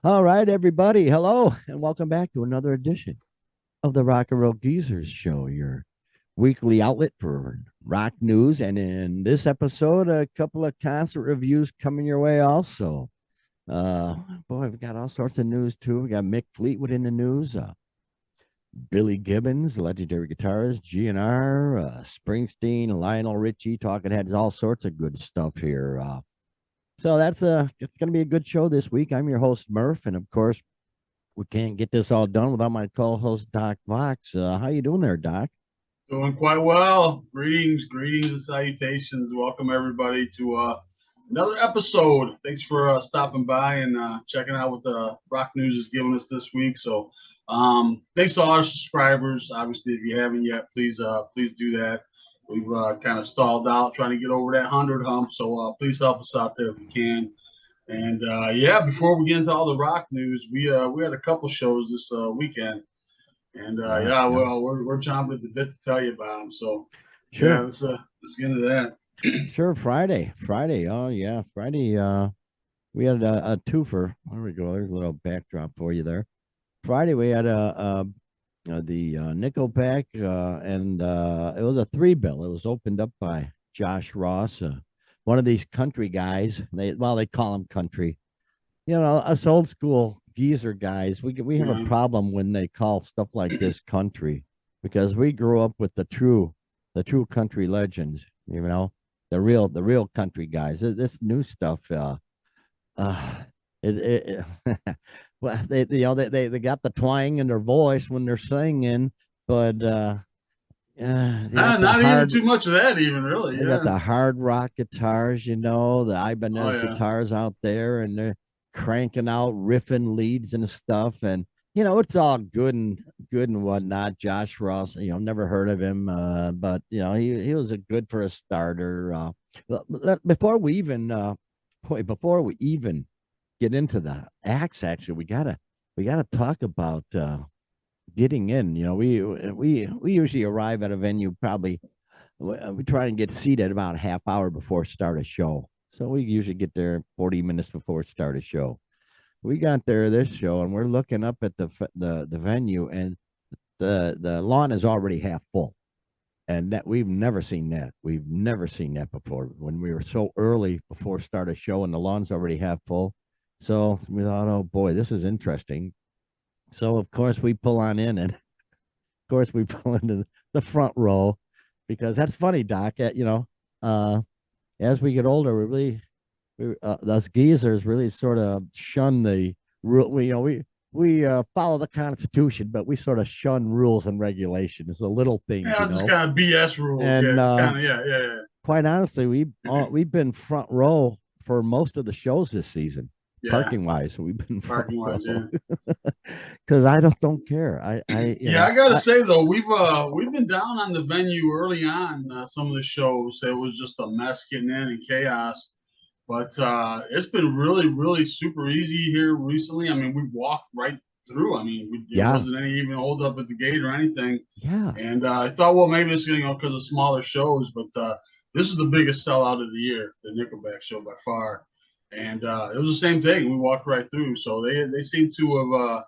All right, everybody. Hello, and welcome back to another edition of the RnRGzrs Show, your weekly outlet for rock news. And in this episode, a couple of concert reviews coming your way also. Uh, Boy, we've got all sorts of news too. We got Mick Fleetwood in the news, Billy Gibbons, legendary guitarist, GNR, Springsteen, Lionel Richie, Talking Heads, all sorts of good stuff here. So it's going to be a good show this week. I'm your host Murph, and of course we can't get this all done without my co-host Doc Vox. How you doing there, Doc? Doing quite well. Greetings, and salutations. Welcome everybody to another episode. Thanks for stopping by and checking out what the rock news is giving us this week. So, thanks to all our subscribers. Obviously, if you haven't yet, please do that. We've kind of stalled out trying to get over that 100 hump. So please help us out there if you can. And yeah, before we get into all the rock news, we had a couple shows this weekend. And yeah, Yeah, well, we're chomping at the bit to tell you about them. So yeah, sure, let's get into that. sure. Friday. Oh yeah, Friday. We had a twofer. There we go. There's a little backdrop for you there. Friday we had the Nickelback, and it was a three bill. It was opened up by Josh Ross, one of these country guys. They call him country. You know, us old school geezer guys, we have a Yeah, problem when they call stuff like this country, because we grew up with the true country legends. You know, the real country guys. This new stuff, uh, well, they got the twang in their voice when they're singing, but they got the not even hard too much of that, even really. they got Yeah. the hard rock guitars, the Oh Ibanez yeah. guitars out there, and they're cranking out riffing leads and stuff. And it's all good and whatnot. Josh Ross, never heard of him, but he was a good for a starter. Before we even get into the acts, actually, we gotta talk about getting in. We usually arrive at a venue probably we try and get seated about a half hour before start a show. So we usually get there 40 minutes before start a show. We got there this show and we're looking up at the venue, and the lawn is already half full. And that we've never seen that. We've never seen that before. When we were so early before start a show and the lawn's already half full. So we thought, oh boy, this is interesting. So of course we pull on in, and of course we pull into the front row, because that's funny, Doc. Uh, as we get older, us geezers really sort of shun the rule. We follow the Constitution, but we sort of shun rules and regulations, the little things, Yeah, just kind of BS rules. Yeah, And just kind of yeah. quite honestly, we've been front row for most of the shows this season, Yeah. parking wise. So we've been front Parking wise, row yeah. because I don't care. Yeah, I gotta say though, we've been down on the venue early on. Some of the shows, it was just a mess getting in and chaos. But it's been really super easy here recently. I mean, we walked right through. I mean, there Yeah, wasn't any even hold up at the gate or anything. yeah. And I thought, well, maybe it's because of smaller shows, but this is the biggest sellout of the year, the Nickelback show by far. And it was the same thing. We walked right through, so they seem to have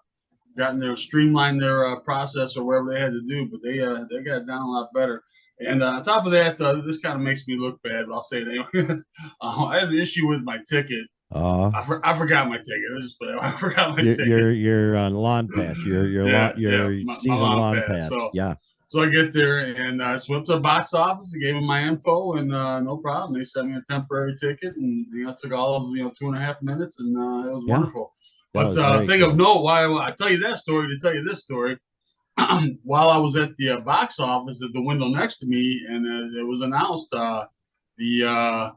gotten their streamlined their process or whatever they had to do, but they got it down a lot better. And on top of that, this kind of makes me look bad, but I'll say it anyway. I had an issue with my ticket. Uh, I forgot my ticket. I forgot my you're ticket. you're you're on lawn pass. Your lawn Yeah, your my season lawn lawn pass. pass. Yeah. So I get there and I swept to the box office and gave them my info and no problem. They sent me a temporary ticket and it took all of 2.5 minutes and it was Yeah. wonderful. That But was very thing of cool. note, why I tell you that story to tell you this story. While I was at the box office at the window next to me, and it was announced the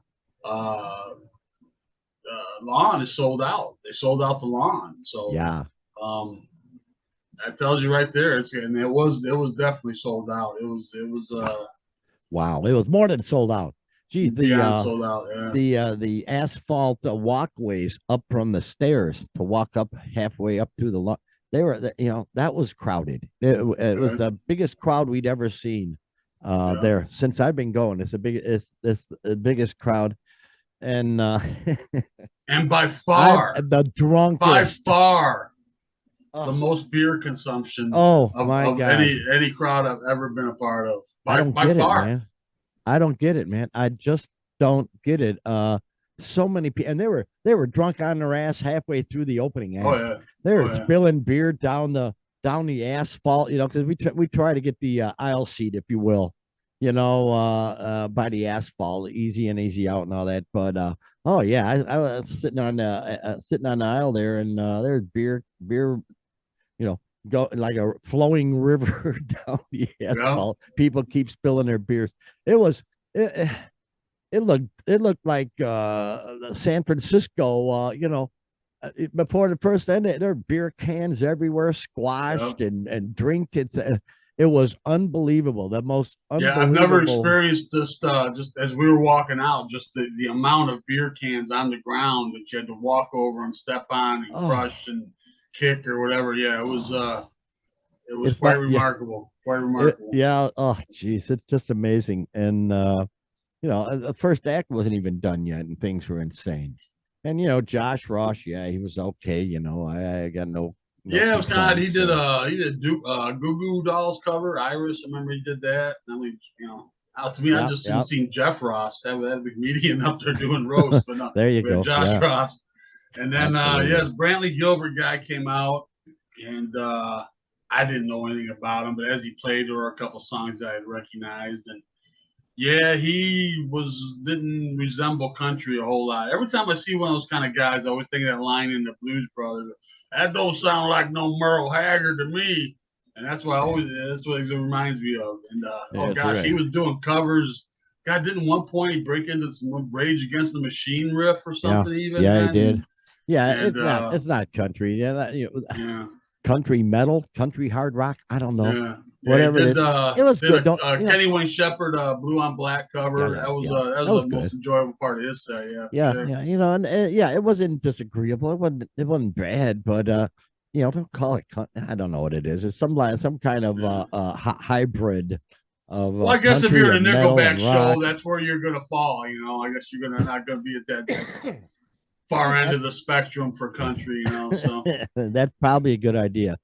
lawn is sold out. They sold out the lawn, so Yeah. um, that tells you right there. It was definitely sold out. It was Wow. It was more than sold out. Geez, the beyond uh sold out. Yeah, the asphalt walkways up from the stairs to walk up halfway up through the lawn. That was crowded. It was right. the biggest crowd we'd ever seen Yeah, there since I've been going. It's the biggest crowd. and And by I'm far, the by drunkest. far, the Oh, most beer consumption oh my of gosh. any crowd I've ever been a part of. I don't By get it, far. man. I don't get it, man. I just don't get it. So many people, and they were drunk on their ass halfway through the opening Oh act. yeah. They Oh were yeah. spilling beer down the asphalt, because we try to get the aisle seat, if you will, by the asphalt, easy in, easy out, and all that. But oh yeah, I was sitting on the aisle there, and there's beer, you know, go like a flowing river down the Yeah. asphalt. People keep spilling their beers. It was it, it looked like San Francisco, before the first end, there were beer cans everywhere, Yeah. squashed and drink. It was unbelievable. The most Yeah, I've never unbelievable. experienced just as we were walking out, just the amount of beer cans on the ground that you had to walk over and step on and Oh, crush and kick or whatever. Yeah, oh. it was It's quite like, yeah, remarkable. Quite remarkable. yeah. Oh, geez, it's just amazing. And the first act wasn't even done yet, and things were insane. And Josh Ross, yeah, he was okay. I got no Yeah, it was kind of complaints. he did Goo Goo Dolls cover Iris. I remember he did that. I mean, to me, I Yeah, just soon yeah. seen Jeff Ross have that big comedian up there doing roast, but no, There you we had go. Josh Yeah, Ross, and then yes, absolutely. Brantley Gilbert guy came out, and I didn't know anything about him, but as he played, there were a couple songs I had recognized, and yeah, he didn't resemble country a whole lot. Every time I see one of those kind of guys, I always think of that line in the Blues Brothers. That don't sound like no Merle Haggard to me. And that's what it reminds me of. And oh That's gosh, he right. was doing covers. God, didn't one point he break into some Rage Against the Machine riff or Yeah, something even, yeah, he man? did. Yeah, And it's not country. Yeah, yeah, country metal, country hard rock. I don't know, yeah, yeah. He whatever it is. It was did good. Don't Kenny Wayne Shepherd Blue on Black Yeah, cover. yeah, yeah. That That was was the most good. enjoyable part of his set. Yeah, for Yeah, sure. yeah. And yeah, it wasn't disagreeable. It wasn't bad, but don't call it. I don't know what it is. It's some kind of Yeah. hybrid of Well, I guess if country you're at a and metal Nickelback and rock. show, that's where you're gonna fall. I guess you're gonna not gonna be at that far end That of the spectrum for country. So that's probably a good idea.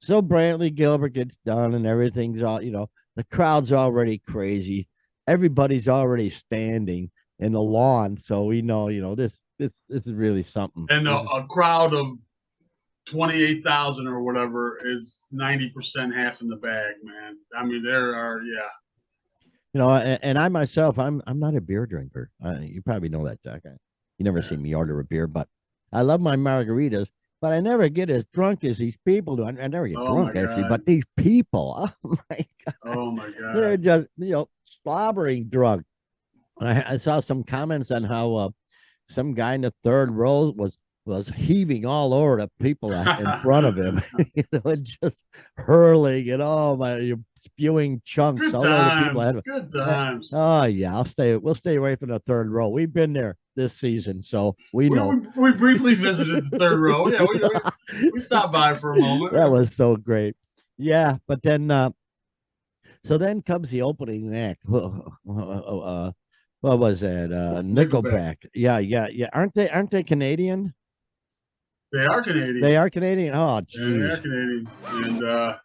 So Brantley Gilbert gets done and everything's all, the crowd's already crazy. Everybody's already standing in the lawn. So we know, this is really something. and This is, a crowd of 28,000 or whatever is 90% half in the bag, man. I mean, there are yeah. and I myself, I'm not a beer drinker. You probably know that, Jack. You never Yeah. see me order a beer, but I love my margaritas. But I never get as drunk as these people do. I never get Oh my drunk actually, god. but these people, oh my God, Oh my they're god. just slobbering drunk. I saw some comments on how some guy in the third row was heaving all over the people in front of him, and just hurling and oh my, spewing chunks Good all over the people times. ahead of Good him. times. Oh yeah, we'll stay away from the third row. We've been there this season, so we know. We briefly visited the third row. Yeah, we stopped by for a moment. That was so great. Yeah, but then so then comes the opening act. What was that? Nickelback. Nickelback. Yeah, yeah, yeah. Aren't they Canadian? They are Canadian. They are Canadian. Oh, Yeah, they are jeez. Canadian. And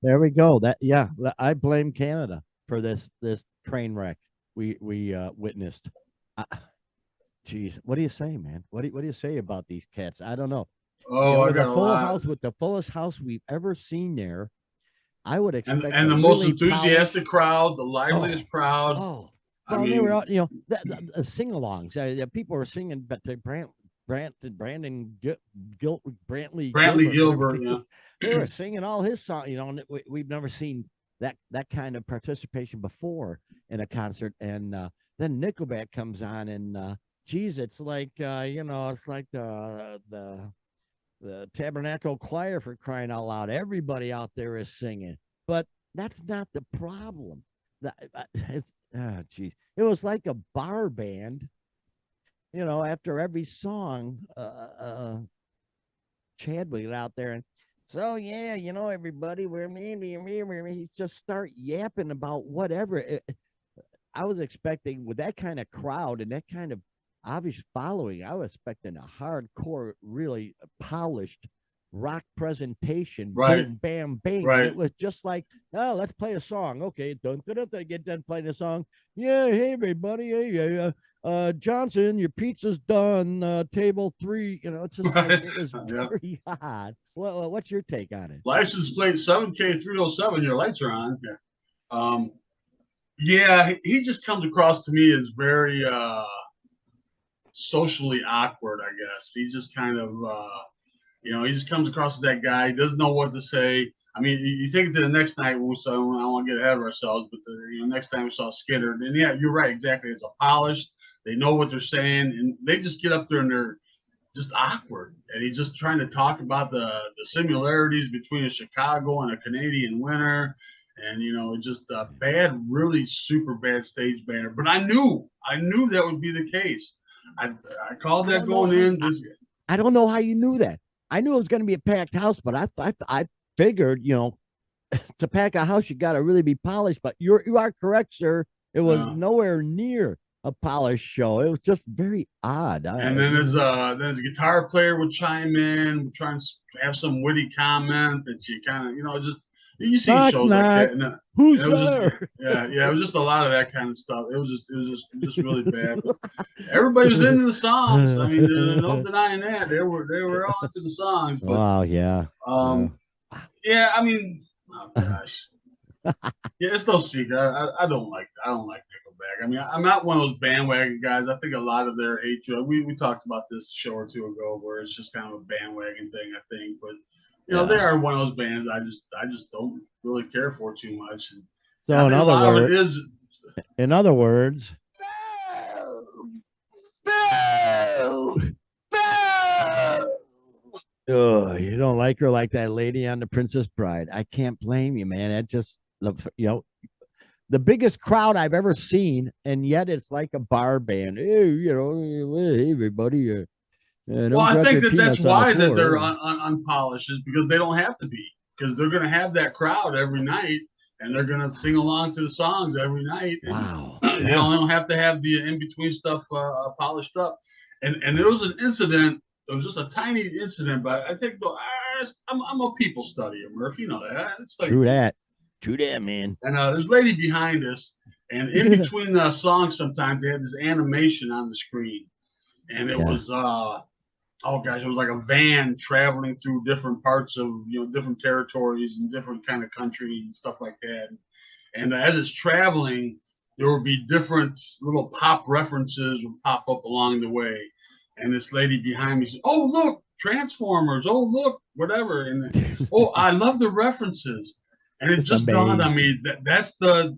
There we go. I blame Canada for this train wreck we witnessed. Uh, Jeez, what do you say, man? What do you say about these cats? I don't know. oh, I With a got a full lot. house, with the fullest house we've ever seen there, I would expect And a the most really polished. enthusiastic crowd, the Oh, liveliest crowd. oh. I Well, they were mean, out. Sing-alongs. People were singing, but to Brandon Brantley Brantley Gilbert, whatever Gilbert, yeah. they were singing all his songs. And we've never seen that kind of participation before in a concert. And then Nickelback comes on, and geez, it's like it's like the Tabernacle Choir, for crying out loud. Everybody out there is singing, but that's not the problem. Geez, it was like a bar band. After every song, Chad would get out there and So yeah, everybody, he just start yapping about whatever. I was expecting with that kind of crowd and that kind of obvious following, I was expecting a hardcore, really polished rock presentation. Right, Boom, bam, bang, and right. it was just like, oh, let's play a song. Okay, dun dun dun. They get done playing a song. Yeah, hey everybody, hey, Johnson, your pizza's done. Table 3. It's just like Right. it was Yeah. very odd. What's your take on it? License plate 7K307. Your lights are on. Yeah. Yeah, he just comes across to me as very socially awkward, I guess. He just kind of he just comes across as that guy. He doesn't know what to say. I mean, you take it to the next night when we saw. I don't want to get ahead of ourselves, but next time we saw Skynyrd, and yeah, you're right, exactly. It's a polished. They know what they're saying, and they just get up there and they're just awkward. And he's just trying to talk about the similarities between a Chicago and a Canadian winter, and just a bad, really super bad stage banner. But I knew that would be the case. I called I that don't know going how. in. This I don't know how you knew that. I knew it was going to be a packed house, but I figured, to pack a house, you got to really be polished. But you are correct, sir. It was uh, nowhere near a polished show. It was just very odd. And then his guitar player would chime in, try and have some witty comment that you kind of just you see knock shows like knock. that, and Who's it was just there? yeah, it was just a lot of that kind of stuff. It was just really bad. But everybody was into the songs. I mean, there's no denying that they were all into the songs. But Wow, yeah, yeah. yeah, I mean, oh gosh. Yeah, it's no secret. I don't like Nickelback. I mean, I'm not one of those bandwagon guys. I think a lot of their hatred. We talked about this a show or two ago, where it's just kind of a bandwagon thing. I think, but they Yeah. are one of those bands I just don't really care for too much. And I So think a lot of it is. in other words, oh, you don't like her like that lady on The Princess Bride. I can't blame you, man. That just the biggest crowd I've ever seen, and yet it's like a bar band. Hey, hey, everybody, Well, don't I drop think your that's peanuts on the why that they're floor. unpolished is because they don't have to be, because they're going to have that crowd every night, and they're going to sing along to the songs every night, and Wow. they Yeah. don't have to have the in between stuff polished up. And there was an incident. It was just a tiny incident, but I think I'm a people studier, Murph. You know that. I study True people. that. True that, man. And there's a lady behind us, and in between the songs, sometimes they had this animation on the screen, and it Yeah. was oh gosh, it was like a van traveling through different parts of different territories and different kind of country and stuff like that. And as it's traveling, there will be different little pop references would pop up along the way. And this lady behind me said, "Oh look, Transformers! Oh look, whatever!" And oh, I love the references. And it Just just dawned on amazed. me that that's the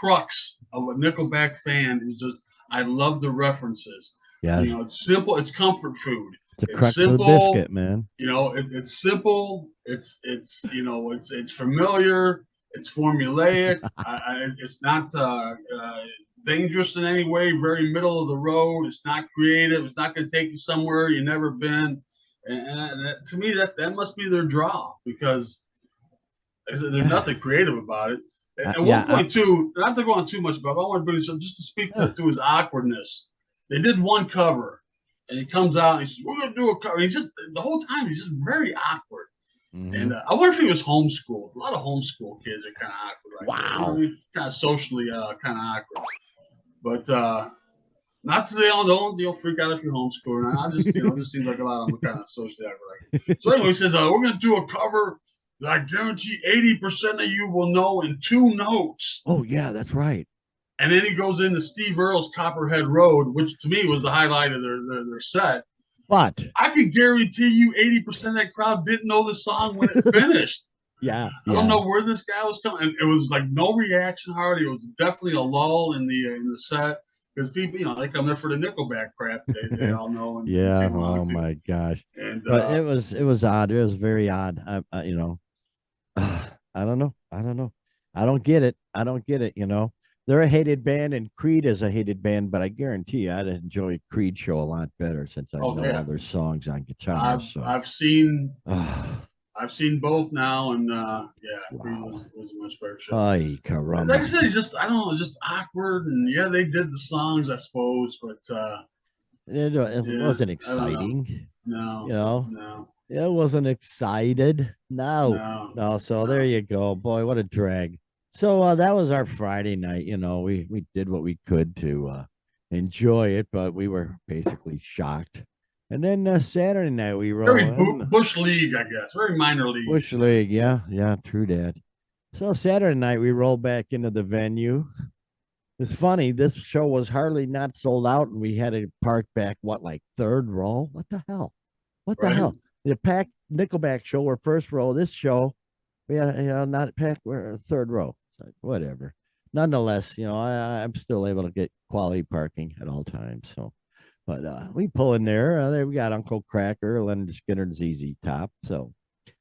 crux of a Nickelback fan is just I love the references. Yes. It's simple. It's comfort food. It's a It's crux of the simple. biscuit, man. It's simple. It's familiar. It's formulaic. It's not dangerous in any way. Very middle of the road. It's not creative. It's not going to take you somewhere you've never been. And to me, that must be their draw because there's nothing creative about it. At one Yeah. point, too, not to go on too much about, it, I want to bring this up just to speak to his awkwardness. They did one cover, and he comes out and he says, "We're going to do a cover." He's just the whole time he's just very awkward. Mm-hmm. And I wonder if he was homeschooled. A lot of homeschool kids are kind of awkward like that. You know what I Wow. mean? Kind of socially kind of awkward. But not to say, oh, don't freak out if you're homeschooling. I just, it just seems like a lot of them are kind of socially awkward. Like. So anyway, he says, we're going to do a cover that I guarantee 80% of you will know in 2 notes. Oh yeah, that's right. And then he goes into Steve Earle's Copperhead Road, which to me was the highlight of their set. But I could guarantee you 80% of that crowd didn't know the song when it finished. yeah, I don't yeah. know where this guy was coming. And it was like no reaction hardly. It was definitely a lull in the set because people, they come there for the Nickelback crap. They all know and Yeah. sing along Oh to. my gosh. And But it was odd. It was very odd. I don't know. I don't know. I don't get it. I don't get it. they're a hated band, and Creed is a hated band. But I guarantee you, I'd enjoy Creed show a lot better since I Oh know all yeah, their songs on guitar. I've So, I've seen oh, I've seen both now, and yeah, Creed wow, was a much better show. ay Like I caramba. said, just I don't know, just awkward, and yeah, they did the songs, I suppose, but It yeah, wasn't I don't know. exciting, you No, know. no, It wasn't excited. No, no, no. So there no. you go, boy. What a drag. So that was our Friday night. We did what we could to enjoy it, but we were basically shocked. And then Saturday night we roll Very in bush league, I guess. Very minor league. Bush League. Yeah, yeah, true that. So Saturday night we roll back into the venue. It's funny. This show was hardly not sold out, and we had to park back. What, like third row? What the hell? What the Right? hell? The packed Nickelback show were first row. This show, we had, not packed. We're third row. It's like, whatever. Nonetheless, I'm still able to get quality parking at all times. So, but we pull in there. There we got Uncle Cracker, Lynyrd Skynyrd, ZZ Top. So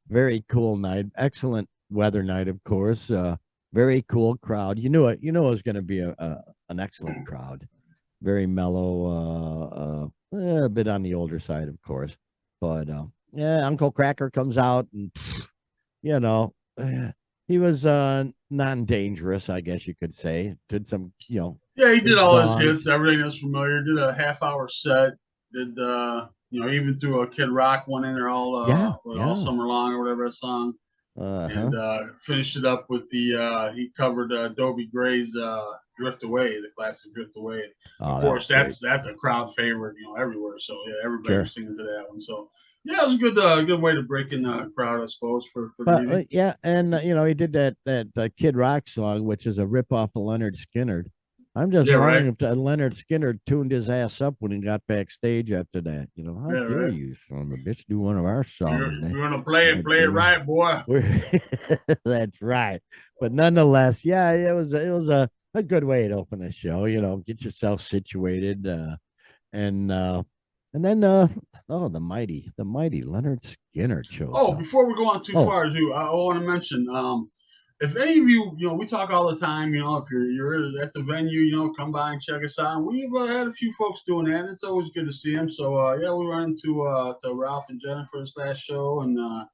very cool night. Excellent weather night, of course. Very cool crowd. You knew it. You knew it was going to be an excellent crowd. Very mellow. A bit on the older side, of course. But yeah, Uncle Cracker comes out, and you know, he was non dangerous, I guess you could say. Did some, Yeah, he did good all his songs. hits, everything that's familiar. Did a half-hour set. Did even threw a Kid Rock one in there Yeah, all yeah. summer long or whatever that song, Uh-huh. and finished it up with the he covered Dobie Gray's "Drift Away," the classic "Drift Away." Of Oh, that was course, great. that's a crowd favorite, everywhere. So yeah, everybody Sure. was singing to that one. So yeah, it was a good way to break in the crowd, I suppose, for But greeting. yeah, and he did that Kid Rock song, which is a rip off of Leonard Skinner. I'm just Yeah, right. wondering if Leonard Skinner tuned his ass up when he got backstage after that. How Yeah, dare right. you, son of a bitch, do one of our songs, You're man? gonna We're, play it right, boy. that's right. But nonetheless, yeah, it was a good way to open a show. Get yourself situated, and then oh, the mighty Leonard Skinner shows Oh, up. before we go on too Oh, far, too, I want to mention, if any of you, we talk all the time, if you're at the venue, come by and check us out. We've had a few folks doing that. It's always good to see them. So yeah, we run into to Ralph and Jennifer's last show, and a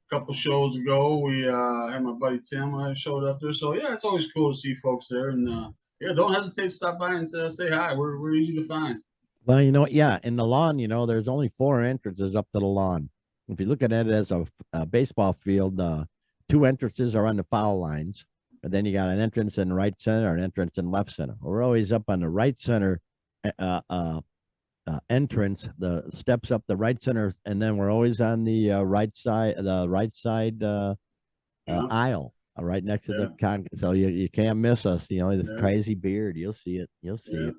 couple shows ago, we had my buddy Tim showed up there. So yeah, it's always cool to see folks there, and yeah, don't hesitate to stop by and say hi. We're easy to find. well, you know what? Yeah, in the lawn, there's only four entrances up to the lawn. If you look at it as a baseball field, two entrances are on the foul lines, and then you got an entrance in right center, an entrance in left center. We're always up on the right center uh, uh, entrance, the steps up the right center, and then we're always on the right side Yeah, aisle, right next to the yeah, con. So you can't miss us. This yeah, crazy beard, you'll see it. You'll see yeah. it.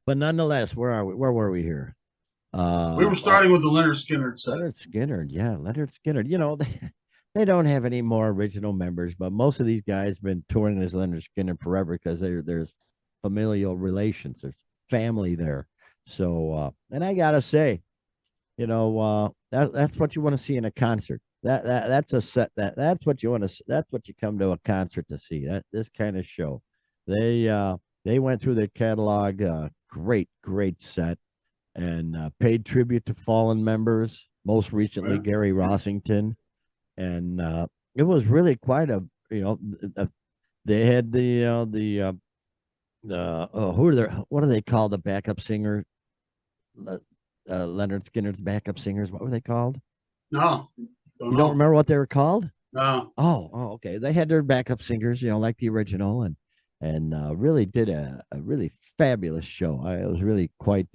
But nonetheless, where are we? Where were we here? We were Well, starting with the Leonard Skinner set. Leonard Skinner. Yeah, Leonard Skinner. They don't have any more original members, but most of these guys have been touring as Leonard Skinner forever because there's familial relations, there's family there. So, and I gotta say, that's what you want to see in a concert. That's a set that's what you want to. That's what you come to a concert to see. This kind of show. They went through their catalog. Great set, and paid tribute to fallen members. Most recently, Right? Gary Rossington, and it was really quite a they had who are their what do they call the backup singer, Leonard Skinner's backup singers? What were they called? No, don't You don't know. remember what they were called? No. Oh, okay. They had their backup singers, like the original, and really did a really fabulous show. I was really quite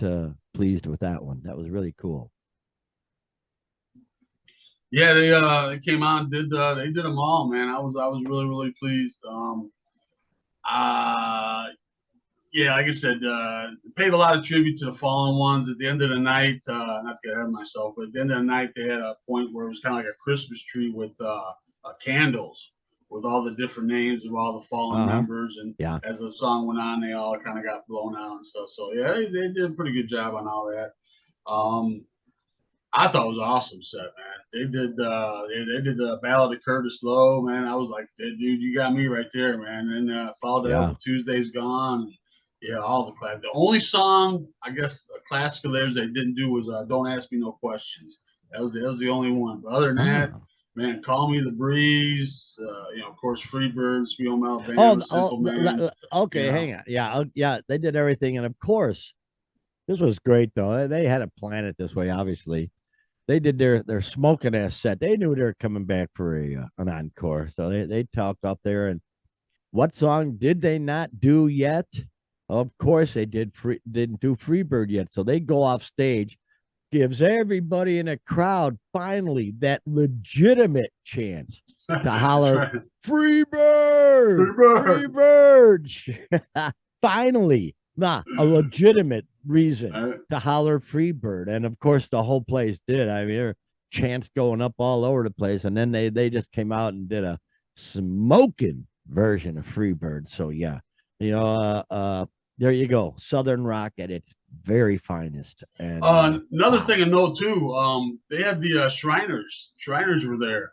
pleased with that one. That was really cool. Yeah, they came on, did they did them all, man. I was really pleased. Uh yeah, like I said, paid a lot of tribute to the fallen ones. At the end of the night, not to get ahead of myself, but at the end of the night, they had a point where it was kind of like a Christmas tree with candles with all the different names of all the fallen Uh huh. members. And Yeah. as the song went on, they all kind of got blown out and stuff. So yeah, they did a pretty good job on all that. Um, I thought it was an awesome set, man. They did the Ballad of Curtis Lowe, man. I was like, dude, you got me right there, man. And followed it up Yeah. with Tuesday's Gone. Yeah, all the class. The only song, I guess, a classic of theirs they didn't do was Don't Ask Me No Questions. That was the only one. But other than that, Oh. man, Call Me the Breeze, of course, Freebird, Sweet Home Oh, Alabama, Simple Man. okay, You know, hang on. Yeah, yeah, they did everything, and of course, this was great though. They had to plan it this way. Obviously, they did their smoking ass set. They knew they were coming back for an encore, so they talked up there. And what song did they not do yet? Of course, they didn't do Freebird yet. So they go off stage, gives everybody in a crowd finally that legitimate chance to that's holler, right. "Free bird, free Freebird. bird." Finally, a legitimate reason Uh, to holler "free bird." And of course, the whole place did. I mean, there were chants going up all over the place. And then they just came out and did a smoking version of "Free Bird." So, yeah, you know, there you go. Southern rock at its very finest. And Another wow, thing to note too, they had the Shriners. Shriners were there,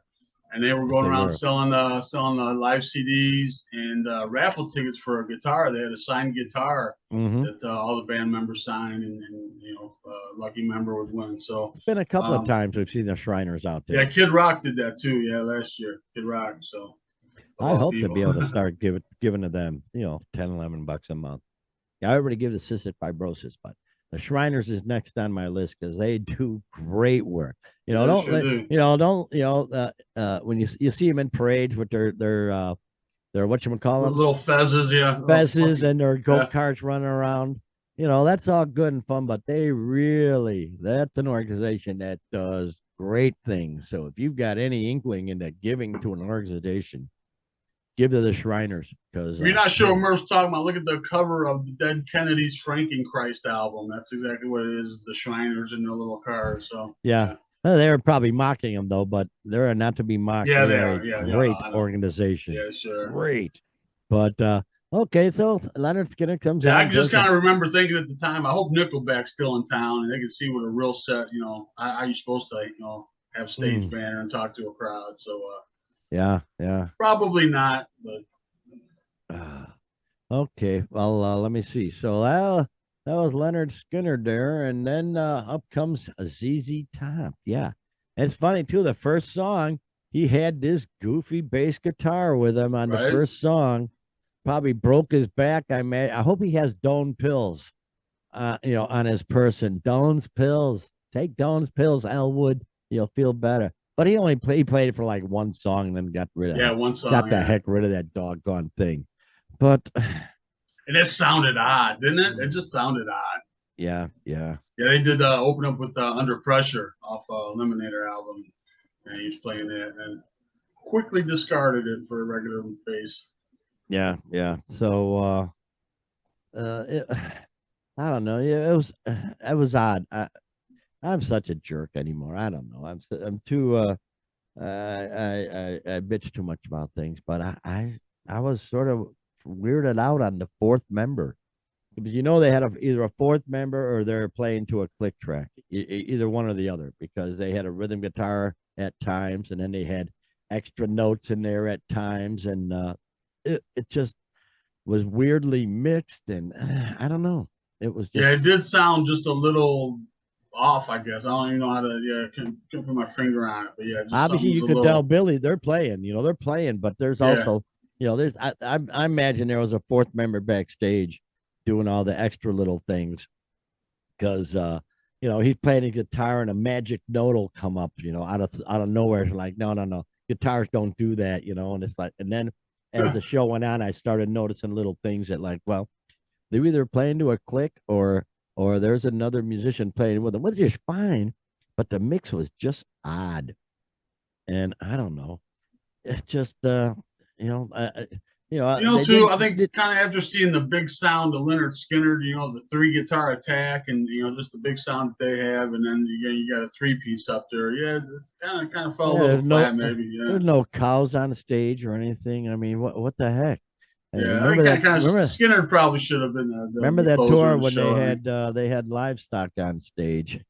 and they were yes, going they around were. selling live CDs and raffle tickets for a guitar. They had a signed guitar Mm-hmm. that all the band members signed, and lucky member would win. So, It's been a couple of um, times we've seen the Shriners out yeah, there. Kid Rock did that too. Yeah, last year, Kid Rock. So, of I all hope to be people. able to start giving to them, 10, $11 a month. Yeah, I already give the cystic fibrosis, but the Shriners is next on my list because they do great work. Yeah, they sure do. Don't when you see them in parades with their what you call them, Little fezzes, yeah. Oh, fezzes fucking, and their go yeah. karts running around. That's all good and fun, but that's an organization that does great things. So if you've got any inkling into giving to an organization, give to the Shriners because If you're not sure what Murph's talking about, look at the cover of the Dead Kennedys Frankenchrist album. That's exactly what it is. The Shriners in their little cars. So yeah. yeah, They were probably mocking them though, but they're not to be mocked. yeah, They they are a are. Yeah, yeah, no, great I know. organization. Yeah, sure. Great. But okay, so Leonard Skinner comes Yeah, I out, just does a kind of remember thinking at the time, I hope Nickelback's still in town and they can see what a real set, how you're supposed to, have stage mm, banner and talk to a crowd. So yeah, yeah. probably not, but Okay, well, let me see. So that was Leonard Skinner there, and then up comes ZZ Top. Yeah, it's funny too. The first song he had this goofy bass guitar with him on the right? first song. Probably broke his back. I hope he has Doan pills, on his person. Doan's pills. Take Doan's pills, Elwood. You'll feel better. But he played it for like one song and then Yeah, one got song, the yeah. heck rid of that doggone thing. But And it sounded odd, didn't it? It just sounded odd. yeah, yeah, Yeah, they did open up with Under Pressure off Eliminator album, and he was playing that and quickly discarded it for a regular bass. yeah, yeah. So I don't know. Yeah, it was odd. I'm such a jerk anymore. I don't know. I'm too I bitch too much about things, but I was sort of weirded out on the fourth member because they had either a fourth member or they're playing to a click track, either one or the other, because they had a rhythm guitar at times and then they had extra notes in there at times, and it just was weirdly mixed, and I don't know. It was just Yeah, it did sound just a little off, I guess. I don't even know how to, can't put my finger on it, but yeah, just obviously something was you a could tell little, Billy they're playing, but there's yeah. also there's I imagine there was a fourth member backstage doing all the extra little things because he's playing a guitar and a magic note will come up out of nowhere. It's like no, guitars don't do that, and it's like, and then as the show went on I started noticing little things that, like, well, they're either playing to a click or there's another musician playing with them, which is fine, but the mix was just odd. And I don't know. It's just you know, they Too, I didn't think did, kind of after seeing the big sound of Lynyrd Skynyrd, the three guitar attack and, just the big sound that they have. And then you got a three piece up there. Yeah, it's kind of fell a yeah, little flat, maybe. Yeah. there's no cows on the stage or anything. I mean, what the heck? And Yeah, I think kind of remember Skinner probably should have been remember the that closer tour of the when show. I think. they had livestock on stage,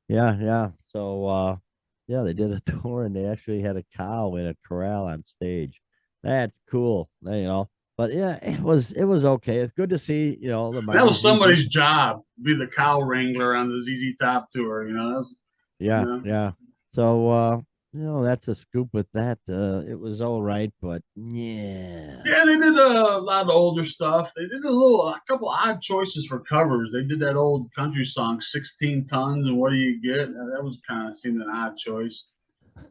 Yeah, yeah. So yeah, they did a tour and they actually had a cow in a corral on stage. That's cool. But yeah, it was okay. It's good to see, the That mighty was ZZ. somebody's job, be the cow wrangler on the ZZ Top tour. That was, you Yeah, know. yeah. So that's a scoop with that. It was all right, but yeah. Yeah, they did a lot of older stuff. They did a couple odd choices for covers. They did that old country song, 16 Tons, and What Do You Get? That was kind of seemed an odd choice,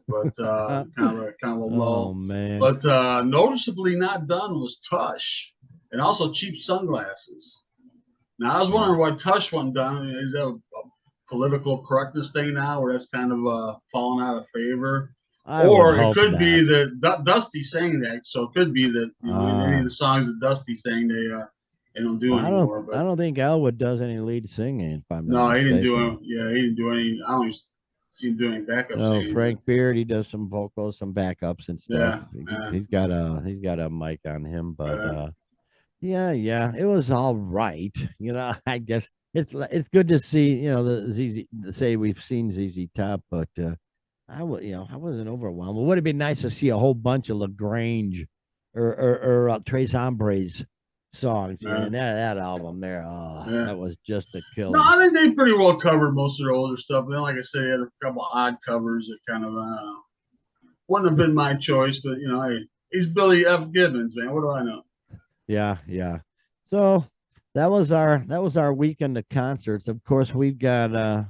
but kind of a Oh lull. man. But noticeably not done was Tush, and also Cheap Sunglasses. Now I was Yeah. wondering why Tush wasn't done. Is that a political correctness thing now, where that's kind of fallen out of favor? I would Or it hope could be not. that Dusty sang that, so it could be that in any of Uh the songs that Dusty sang, they don't do well, anymore. I But don't think Elwood does any lead singing, if I'm not no, he didn't do mistaken. it. Yeah, he didn't do any. I don't even see him doing backup No, singing. But Frank Beard, he does some vocals, some backups and stuff. yeah, yeah, He's got a mic on him, but uh, yeah, yeah, it was all right. I guess it's good to see, the ZZ say we've seen ZZ Top, but I wasn't overwhelmed. It would have been nice to see a whole bunch of Lagrange or Trace Hombres songs, yeah, man. That album there, yeah. that was just a No, killer. I think they pretty well covered most of their older stuff. Then, like I said, they had a couple odd covers that kind of wouldn't have been my choice. But hey, he's Billy F. Gibbons, man. What do I know? Yeah, yeah. So that was our weekend of concerts. Of course, we've got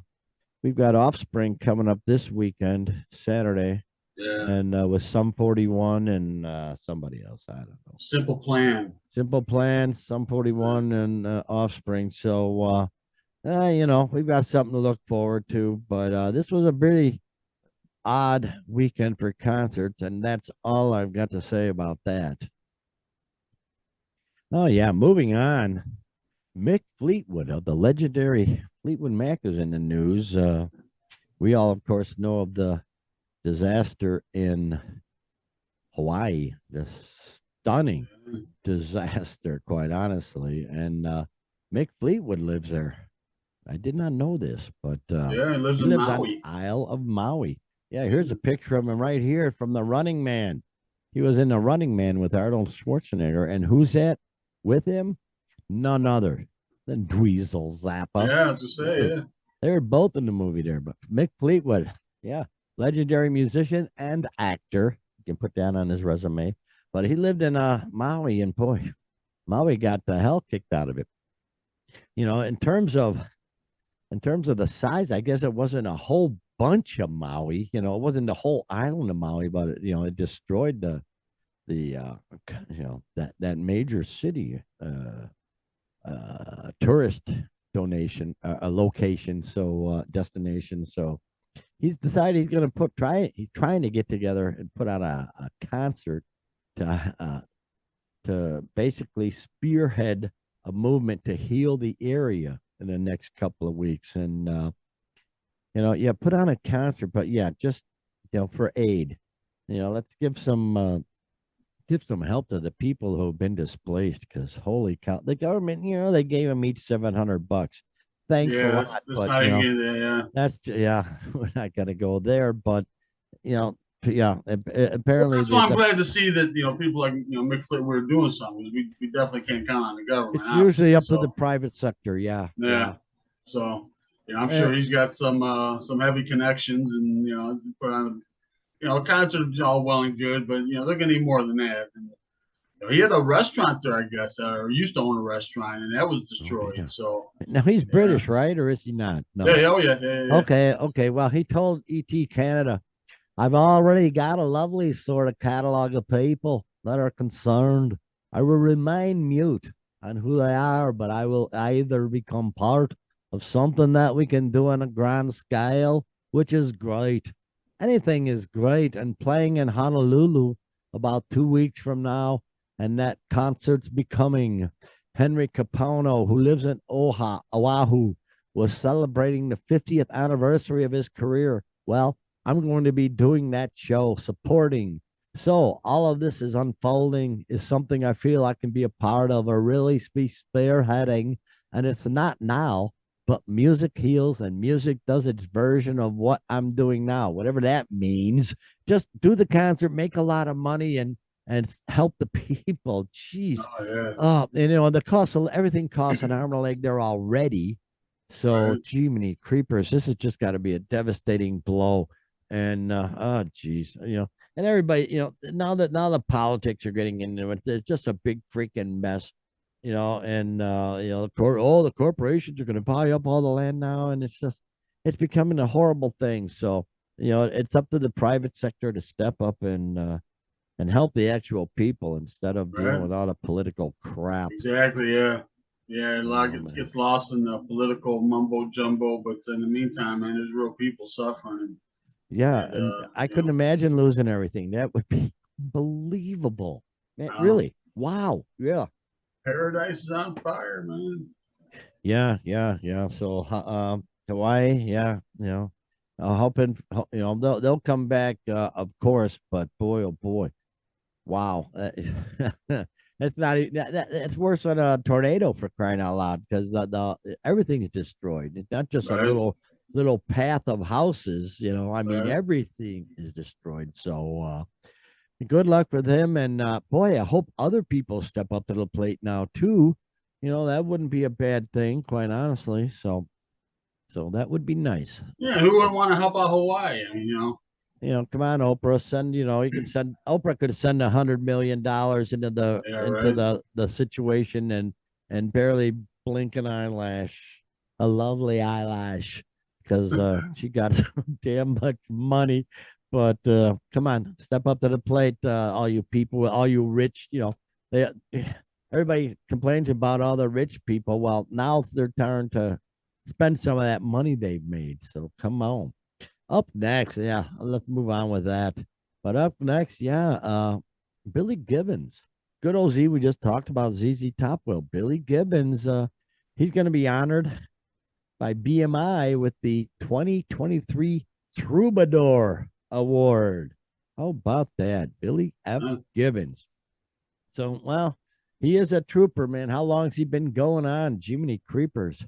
Offspring coming up this weekend, Saturday, Yeah, and with some 41 and somebody else. I don't know. Simple Plan. Simple Plan, some Yeah. 41 and Offspring. So we've got something to look forward to. But this was a very odd weekend for concerts, and that's all I've got to say about that. Oh yeah, moving on. Mick Fleetwood of the legendary Fleetwood Mac is in the news. We all, of course, know of the disaster in Hawaii, the stunning disaster, quite honestly. And Mick Fleetwood lives there. I did not know this, but Yeah, he lives he in lives on Maui. Isle of Maui. Yeah, here's a Yeah. picture of him right here from The Running Man. He was in The Running Man with Arnold Schwarzenegger, and who's that with him? None other than Dweezil Zappa. Yeah, as I They say, were, yeah. they were both in the movie there, but Mick Fleetwood, yeah, legendary musician and actor. You can put that on his resume. But he lived in Maui, and boy, Maui got the hell kicked out of it. You know, in terms of the size, I guess it wasn't a whole bunch of Maui. It wasn't the whole island of Maui, but it destroyed the that major city tourist donation a location, so destination. So he's decided he's going to he's trying to get together and put out a concert to basically spearhead a movement to heal the area in the next couple of weeks. And yeah, put on a concert, but yeah, just for aid. Let's give some help to the people who have been displaced, because holy cow, the government, they gave them each $700. Thanks a Yeah, lot, that's but not even getting there. Yeah. yeah, we're not gonna go there. But yeah, Well, apparently that's why I'm the glad to see that people like Mick Fleet were doing something. We definitely can't count on the government, it's usually obviously. up to the So private sector. Yeah, yeah, yeah. so I'm Uh, sure he's got some heavy connections, and put on a concert is all well and good, but they're gonna need more than that. And, he had a restaurant there, I guess, or used to own a restaurant, and that was oh destroyed. dear. So Now he's yeah, British, right, or is he not? yeah, No. yeah, oh yeah, yeah, yeah. Okay, okay. Well, he told ET Canada, I've already got a lovely sort of catalog of people that are concerned. I will remain mute on who they are, but I will either become part of something that we can do on a grand scale, which is great. Anything is great. And playing in Honolulu about 2 weeks from now, and that concert's becoming. Henry Capono, who lives in Oahu, was celebrating the 50th anniversary of his career. Well, I'm going to be doing that show, supporting. So all of this is unfolding, is something I feel I can be a part of, or really be spearheading. And it's not now. but music heals and music does its version of what I'm doing now, whatever that means. Just do the concert, make a lot of money, and help the people. Jeez. Oh yeah. Oh, and you know, the cost of everything costs an arm and a leg there already. So, Right. gee, many creepers. This has just got to be a devastating blow. And oh, geez, you know, and everybody, you know, now the politics are getting into it. It's just a big freaking mess, you know. And you know, the corporations are going to buy up all the land now, and it's becoming a horrible thing. So, you know, it's up to the private sector to step up and help the actual people instead of dealing Right. with all the political crap. Exactly. Yeah. Yeah. A lot Oh man. gets lost in the political mumbo jumbo, but in the meantime, man, there's real people suffering, Yeah, and and I you know, couldn't imagine losing everything. That would be unbelievable. Man, uh, really? Wow. Yeah. paradise is on fire, man. Yeah, yeah, yeah. So Hawaii, yeah, you know. Hoping you know they'll come back of course, but boy oh boy. Wow. That's not that's worse than a tornado for crying out loud because the everything's destroyed. It's not just a Right. little path of houses, you know. I mean Right. everything is destroyed. So good luck with him. And boy, I hope other people step up to the plate now too. You know, that wouldn't be a bad thing, quite honestly. So that would be nice. Yeah. Who But wouldn't want to help out Hawaii? I mean, you know. you know, come on, Oprah, send, you know, you can send Oprah could send $100 million Yeah. into Right. the situation and barely blink an eyelash, a lovely eyelash, because she got so damn much money. But come on, step up to the plate, all you people, all you rich, you know, they everybody complains about all the rich people. Well, now it's their turn to spend some of that money they've made. So come on. Up next, yeah, let's move on with that. But up next, yeah, Billy Gibbons. Good old Z, we just talked about ZZ Top. Well, Billy Gibbons, he's going to be honored by BMI with the 2023 Troubadour Award. How about that? Billy F. Uh, Gibbons. So, well, he is a trooper, man. How long's he been going on? Jiminy Creepers.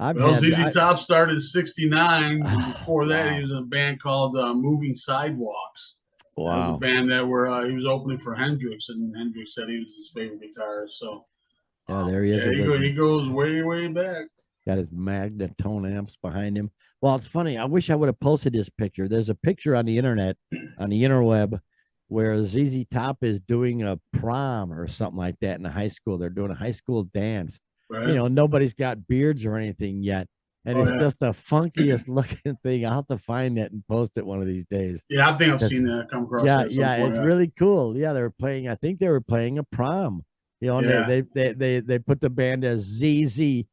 I've well, had, ZZ Top started in '69, and before that, he wow, was in a band called Moving Sidewalks. That was a wow. band that were he was opening for Hendrix, and Hendrix said he was his favorite guitarist. So, Yeah, there he is yeah, with his he goes way, way back. got his magnetone amps behind him. Well, it's funny. I wish I would have posted this picture. There's a picture on the internet, on the interweb, where ZZ Top is doing a prom or something like that in a high school. They're doing a high school dance. You Right? know, nobody's got beards or anything yet. And Oh it's yeah, just the funkiest looking thing. I'll have to find it and post it one of these days. yeah. I think I've That's seen that, come across yeah, that at some yeah, point. it's really cool. Yeah, they were playing. I think they were playing a prom. You know, and Yeah, they put the band as ZZZEE.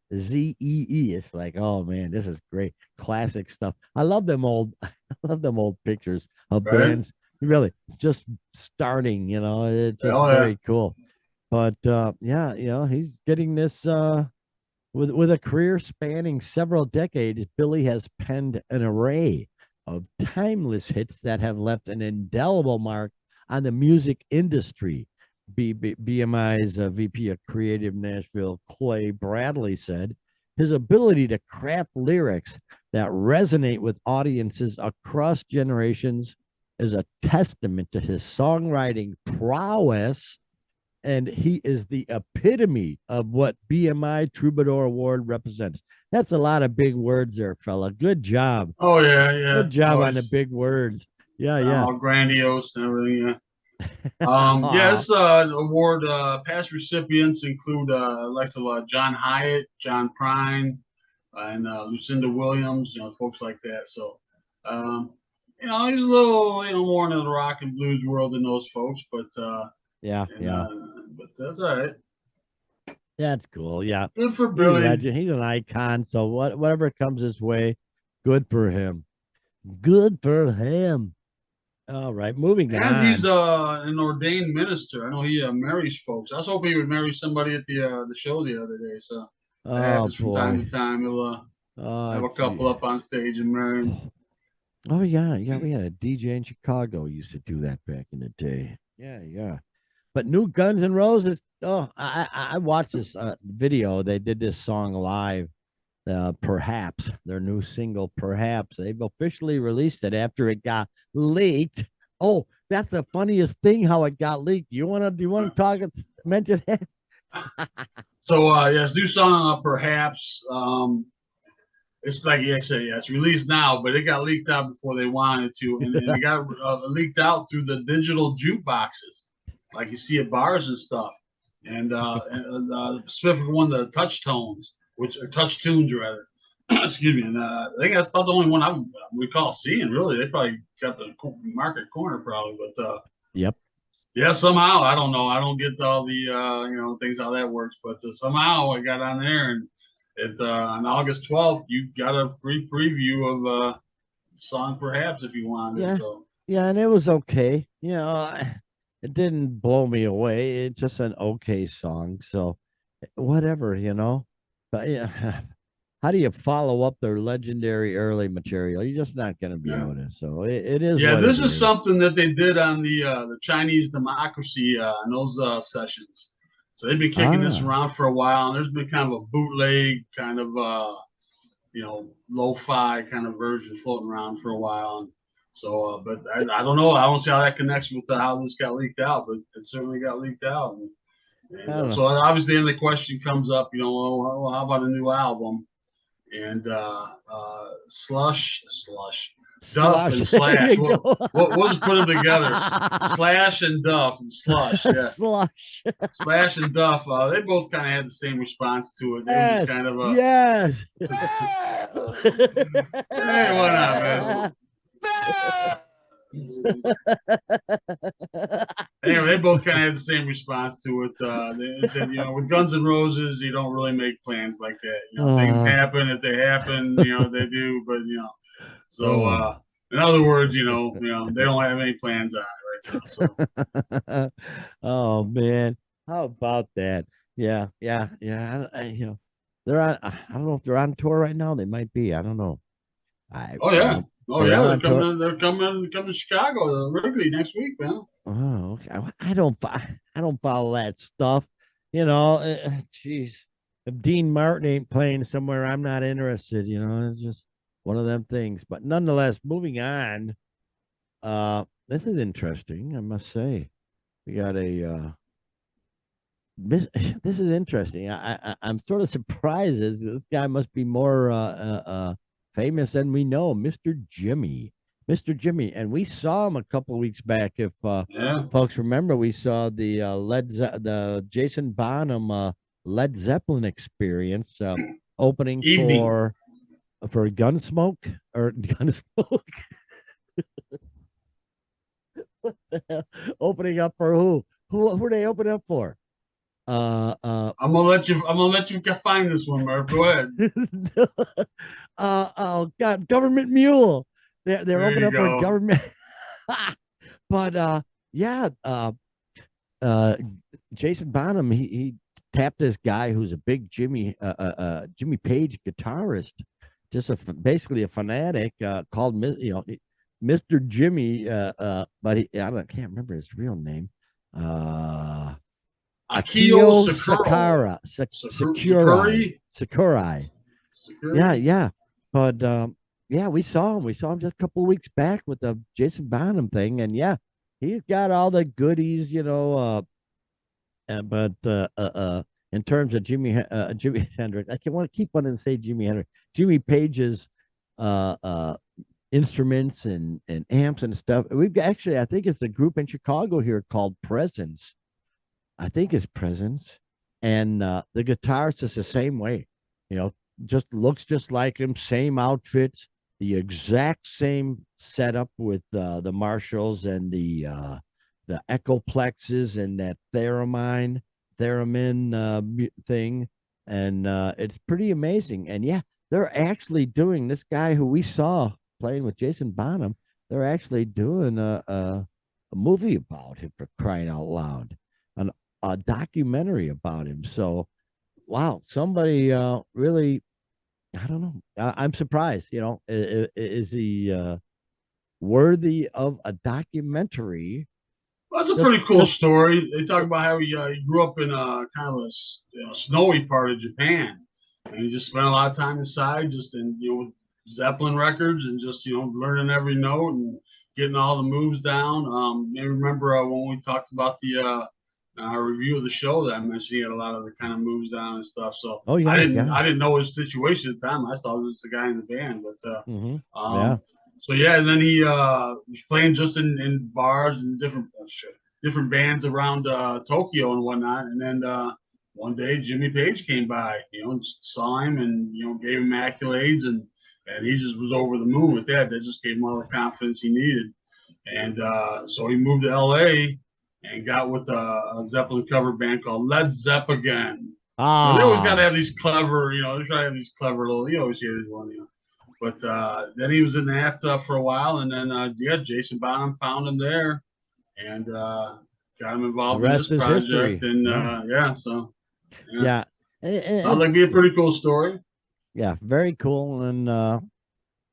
It's like, oh man, this is great, classic stuff. I love them old. I love them old pictures of right. bands. Really, it's just starting. You know, it's just Oh yeah, very cool. But yeah, you know, he's getting this with a career spanning several decades, Billy has penned an array of timeless hits that have left an indelible mark on the music industry. BMI's VP of Creative Nashville, Clay Bradley, said his ability to craft lyrics that resonate with audiences across generations is a testament to his songwriting prowess, and he is the epitome of what BMI Troubadour Award represents. That's a lot of big words there, fella. Good job. oh yeah, yeah. Good job on the Always big words. Yeah, sound yeah. all grandiose and everything. Yeah. Aw, Yes, award past recipients include likes of John Hyatt, John Prine, and Lucinda Williams, you know, folks like that. So, um, you know, he's a little, you know, more into the rock and blues world than those folks, but yeah, and yeah. but that's all right. That's cool. Yeah. Good for He's a Billy. legend. He's an icon. So whatever comes his way, good for him. Good for him. All right, moving And he's on. an ordained minister. I know he marries folks. I was hoping he would marry somebody at the show the other day. So that Oh happens from time to boy. time. He'll Oh have a couple gee. up on stage and marry 'em. Oh yeah, yeah. We had a DJ in Chicago used to do that back in the day. Yeah, yeah. But new Guns N' Roses. Oh, I watched this video. They did this song live. Perhaps their new single, Perhaps. They've officially released it after it got leaked. Oh, that's the funniest thing how it got leaked. Do you wanna talk mention it? So yes, new song perhaps. It's like I said, yeah, it's released now, but it got leaked out before they wanted to, and it got leaked out through the digital jukeboxes, like you see at bars and stuff, and the specific one, the touch tones, which are touch tunes rather. Excuse me, and I think that's about the only one I recall seeing. Really, they probably got the market corner probably, but Yep. yeah, somehow I don't know. I don't get all the things how that works, but somehow I got on there, and on August 12th you got a free preview of the song perhaps if you wanted. Yeah. So Yeah, and it was okay. It didn't blow me away. It's just an okay song. So whatever. But yeah, how do you follow up their legendary early material? You're just not going to be yeah, able to. So it is yeah, what this it is is. something that they did on the Chinese democracy in those sessions. So they've been kicking this Ah, around for a while, and there's been kind of a bootleg kind of lo-fi kind of version floating around for a while. And so, but I don't know. I don't see how that connects with how this got leaked out, but it certainly got leaked out. I And don't know. so obviously, then the question comes up, well, how about a new album? And Duff and Slush. There Slash. you What go. we'll just put them together. Slash and Duff and Slush. Yeah, Slush. Slash and Duff. They both kind of had the same response to it. It was just Yes. kind of a Yes. hey, what up, man? Anyway, they both kind of had the same response to it. They said, with Guns N' Roses, you don't really make plans like that. Things Oh, happen if they happen. They do, but So, oh. in other words, they don't have any plans on it right now. So, Oh man, how about that? Yeah, yeah, yeah. They're on. I don't know if they're on tour right now. They might be. I don't know. I oh yeah, oh they yeah, are on tour. they're coming to Chicago, Wrigley next week, man. Oh, okay. I don't follow that stuff. Jeez. If Dean Martin ain't playing somewhere, I'm not interested. It's just one of them things. But nonetheless, moving on. This is interesting, I must say. We got a this is interesting. I'm sort of surprised as this guy must be more famous than we know, Mr. Jimmy, and we saw him a couple of weeks back. If Yeah, folks remember, we saw the the Jason Bonham Led Zeppelin experience opening evening. for Gunsmoke or Gunsmoke. What the hell? Opening up for who? Who are they opening up for? Uh, uh, I'm gonna let you find this one, Murph. Go ahead. oh God, Government Mule. They're There opening you up for go. government. But yeah, uh, Jason Bonham he tapped this guy who's a big Jimmy Page guitarist, just basically a fanatic called Mr. Jimmy. But can't remember his real name. Uh, Akio Akio Sakuro. Sakurai. Yeah, Sakuri. yeah. But yeah, we saw him. We saw him just a couple of weeks back with the Jason Bonham thing, and yeah, he's got all the goodies, but in terms of Jimmy Hendrix, I can want to keep wanting to say Jimmy Hendrix, Jimmy Page's uh uh instruments and amps and stuff. We've got, actually, I think it's a group in Chicago here called Presence. I think it's Presence, and the guitarist is the same way. You know, just looks just like him, same outfits, the exact same setup with the Marshalls and the Echoplexes and that theremin thing, and it's pretty amazing. And yeah, they're actually doing this guy who we saw playing with Jason Bonham. They're actually doing a movie about him, for crying out loud, a documentary about him. So, wow, somebody really, I don't know. I'm surprised. Is he worthy of a documentary Well, that's a Just pretty cool just story. They talk about how he grew up in kind of a snowy part of Japan, and he just spent a lot of time inside, just in with Zeppelin records, and just learning every note and getting all the moves down. You remember when we talked about the review of the show that I mentioned, he had a lot of the kind of moves down and stuff. So oh I yeah, didn't yeah. I didn't know his situation at the time. I thought it was the guy in the band, but Yeah. so yeah, and then he was playing just in bars and different bands around Tokyo and whatnot. And then one day Jimmy Page came by, and saw him and gave him accolades, and he just was over the moon with that. That just gave him all the confidence he needed. And so he moved to L.A. and got with a Zeppelin cover band called Led Zeppelin. They always got to Ah, have these clever, they try to have these clever little. You always hear this one. But then he was in that for a while, and then yeah, Jason Bonham found him there, and got him the involved in this rest is project, history. and Yeah. yeah, so yeah, Yeah. sounds like be a pretty cool story. Yeah, very cool. And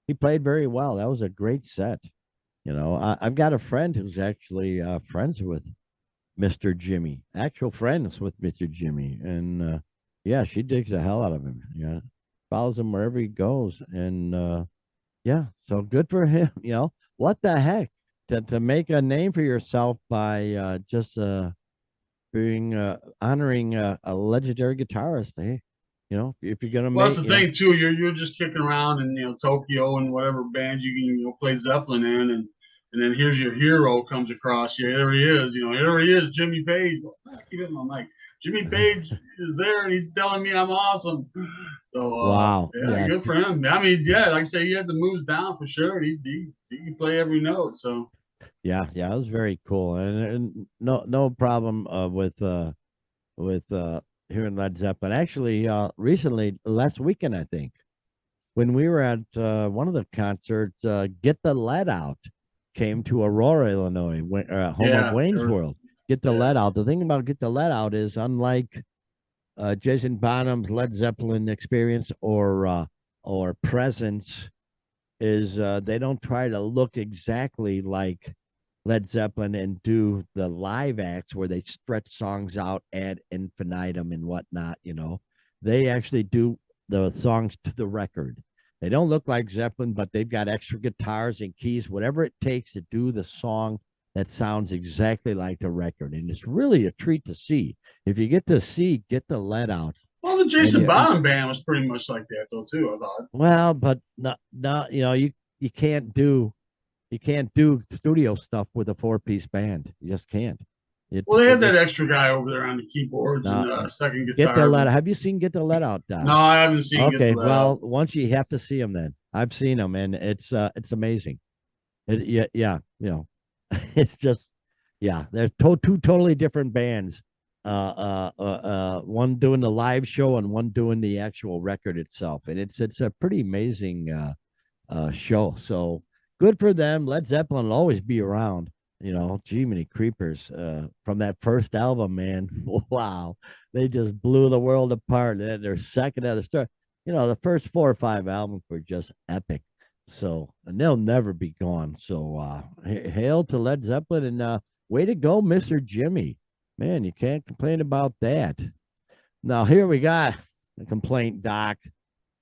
he played very well. That was a great set. I've got a friend who's actually friends with Mr. Jimmy, actual friends with Mr. Jimmy. And yeah, she digs the hell out of him. Yeah. Follows him wherever he goes. And yeah, so good for him. What the heck? To make a name for yourself by just being honoring a legendary guitarist. Hey, if you're gonna Well, that's make, the thing too. You're just kicking around in Tokyo and whatever band you can play Zeppelin in, and then here's your hero comes across you. Here he is. Here he is, Jimmy Page. Keep it on mic. Jimmy Page is there, and he's telling me I'm awesome. So wow, yeah, yeah, good for him. I mean, yeah, like I say, he had the moves down for sure. He can play every note. So yeah, yeah. It was very cool, and no problem with hearing Led Zeppelin. Actually, recently last weekend, I think, when we were at one of the concerts, Get the Lead Out came to Aurora, Illinois, home of yeah, Wayne's World. Get the yeah. Lead Out. The thing about Get the Lead Out is, unlike Jason Bonham's Led Zeppelin experience or Presence, is they don't try to look exactly like Led Zeppelin and do the live acts where they stretch songs out ad infinitum and whatnot. They actually do the songs to the record. They don't look like Zeppelin, but they've got extra guitars and keys, whatever it takes to do the song that sounds exactly like the record. And it's really a treat to see. If you get to see Get the Lead Out, Well, the and Jason Bonham band was pretty much like that though too. I thought. well, but not you can't do studio stuff with a four-piece band. You just can't. Well, they had It that extra guy over there on the keyboards and Now, second Get the guitar, Let but Out. Have you seen Get the Let Out, no, Doc? I haven't seen Get Okay, the Let well, Out. once you have to see them, then I've seen them, and it's amazing. Yeah, yeah, it's just yeah, they're two totally different bands. One doing the live show and one doing the actual record itself, and it's a pretty amazing show. So good for them. Led Zeppelin will always be around. Gee, many creepers from that first album, man. Wow, they just blew the world apart. Their second other start. The first 4 or 5 albums were just epic. So, and they'll never be gone. So, hail to Led Zeppelin and way to go, Mr. Jimmy. Man, you can't complain about that. Now, here we got a complaint, Doc.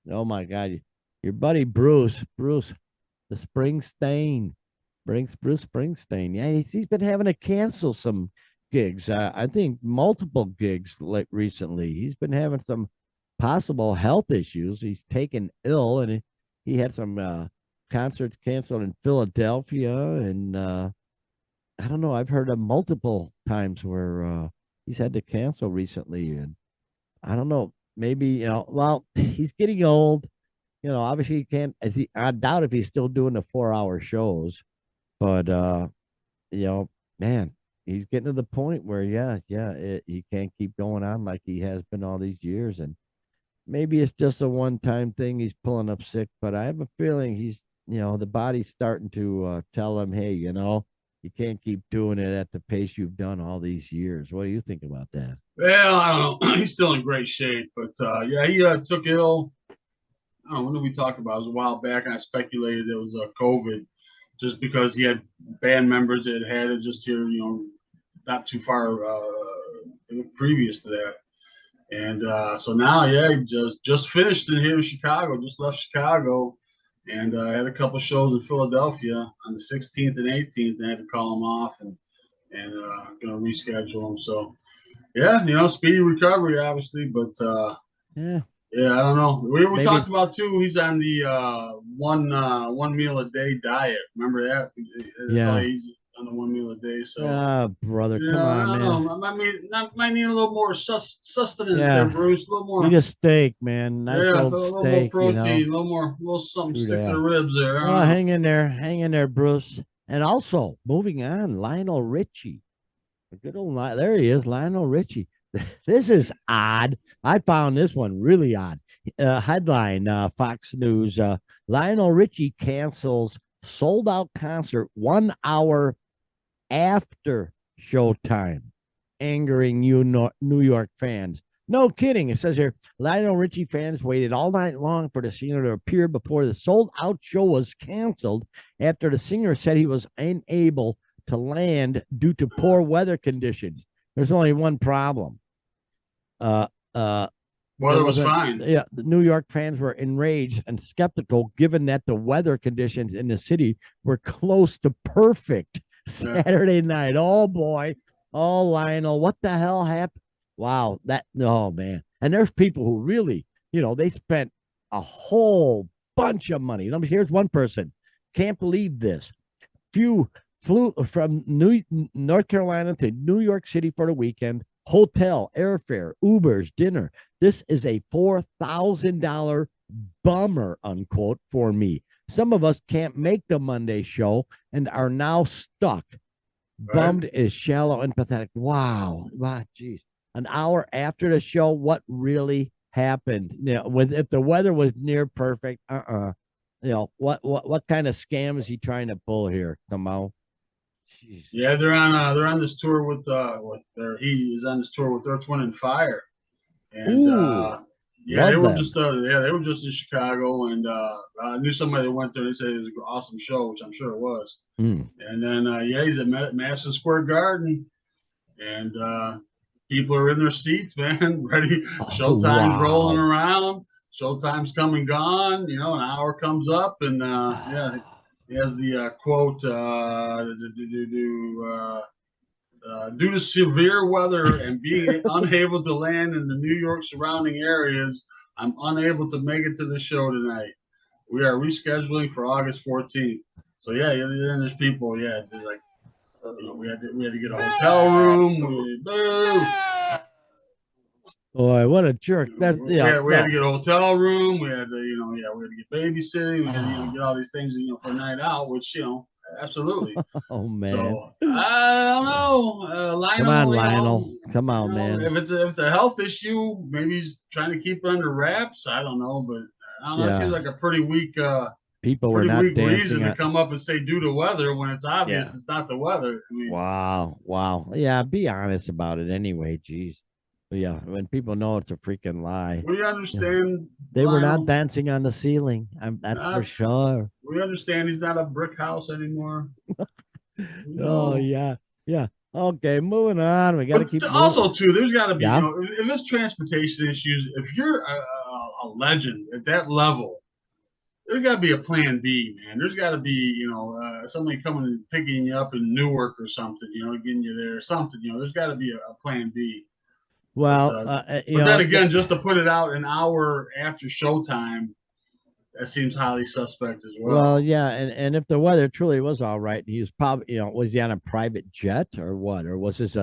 Oh my God, your buddy Bruce, the Springsteen, brings Bruce Springsteen. Yeah, he's been having to cancel some gigs. I think multiple gigs like recently. He's been having some possible health issues. He's taken ill, and he had some concerts canceled in Philadelphia, and I don't know. I've heard of multiple times where he's had to cancel recently, and I don't know. Maybe well, he's getting old. Obviously he can't. I doubt if he's still doing the 4-hour shows, but you know, man, he's getting to the point where he can't keep going on like he has been all these years, and maybe it's just a one-time thing. He's pulling up sick, but I have a feeling he's the body's starting to tell him, hey, you can't keep doing it at the pace you've done all these years. What do you think about that? Well, I don't know. He's still in great shape, but yeah, he took ill. I don't know when did we talk about? It was a while back, and I speculated it was COVID, just because he had band members that had it just here, not too far previous to that. And so now, yeah, he just finished in here in Chicago, just left Chicago, and had a couple shows in Philadelphia on the 16th and 18th, and I had to call him off and gonna reschedule him. So yeah, speedy recovery, obviously, but Yeah. yeah, I don't know. We Maybe talked about too. He's on the one meal a day diet. Remember that? That's all yeah. he's on the one meal a day. So Ah, brother, come I on, don't man. know. Might need a little more sustenance there, Yeah. Bruce. A little Eat more. a steak, man. Nice Yeah, a old little more steak, you know. protein, a little something True stick to the that. ribs there. I Well, don't know. hang in there, Bruce. And also, moving on, Lionel Richie. A good old there he is, Lionel Richie. This is odd. I found this one really odd. Headline Fox News Lionel Richie cancels sold out concert 1 hour after showtime, angering New York fans. No kidding. It says here Lionel Richie fans waited all night long for the singer to appear before the sold out show was canceled after the singer said he was unable to land due to poor weather conditions. There's only one problem. Uh, uh, Weather was fine. Yeah, the New York fans were enraged and skeptical given that the weather conditions in the city were close to perfect Saturday night. Oh boy. Oh, Lionel, what the hell happened? Wow, oh man. And there's people who really, they spent a whole bunch of money. Here's one person. Can't believe this. Few flew from North Carolina to New York City for the weekend. Hotel, airfare, Ubers, dinner. This is a $4,000 bummer, unquote, for me. Some of us can't make the Monday show and are now stuck. Right. Bummed is shallow and pathetic. Wow. Wow, geez. An hour after the show, what really happened? If the weather was near perfect, what kind of scam is he trying to pull here? Come on. Jeez. Yeah, they're on this tour he is on this tour with Earth, Wind, and Fire, and they were just in Chicago, and I knew somebody that went there. They said it was an awesome show, which I'm sure it was. And then he's at Madison Square Garden, and people are in their seats, man, ready. Showtime's rolling around. Showtime's come and gone. An hour comes up, and he has the quote, due to severe weather and being unable to land in the New York surrounding areas, I'm unable to make it to the show tonight. We are rescheduling for August 14th. So yeah, then there's people, they're like, we had to get a hotel room. Boy, what a jerk! We had to get a hotel room. We had to, we had to get babysitting. We had to get all these things, for a night out, which, absolutely. Oh man. So I don't know, Lionel. Come on, Lionel. Come on, man. If it's a health issue, maybe he's trying to keep it under wraps. I don't know, but I don't know. It seems like a pretty weak. People were not dancing. Reason to come up and say due to weather when it's obvious it's not the weather. I mean, wow. Yeah, be honest about it anyway. Geez. But yeah, when people know it's a freaking lie. We understand. They were not dancing on the ceiling. That's for sure. We understand he's not a brick house anymore. Oh, yeah. Okay, moving on. We got to keep moving. Also, too, there's got to be, if it's transportation issues, if you're a legend at that level, there's got to be a plan B, man. There's got to be, somebody coming and picking you up in Newark or something, getting you there or something. There's got to be a plan B. Well, but then again, just to put it out an hour after showtime, that seems highly suspect as well. Well, yeah, and if the weather truly was all right, he was probably, was he on a private jet or what? Or was this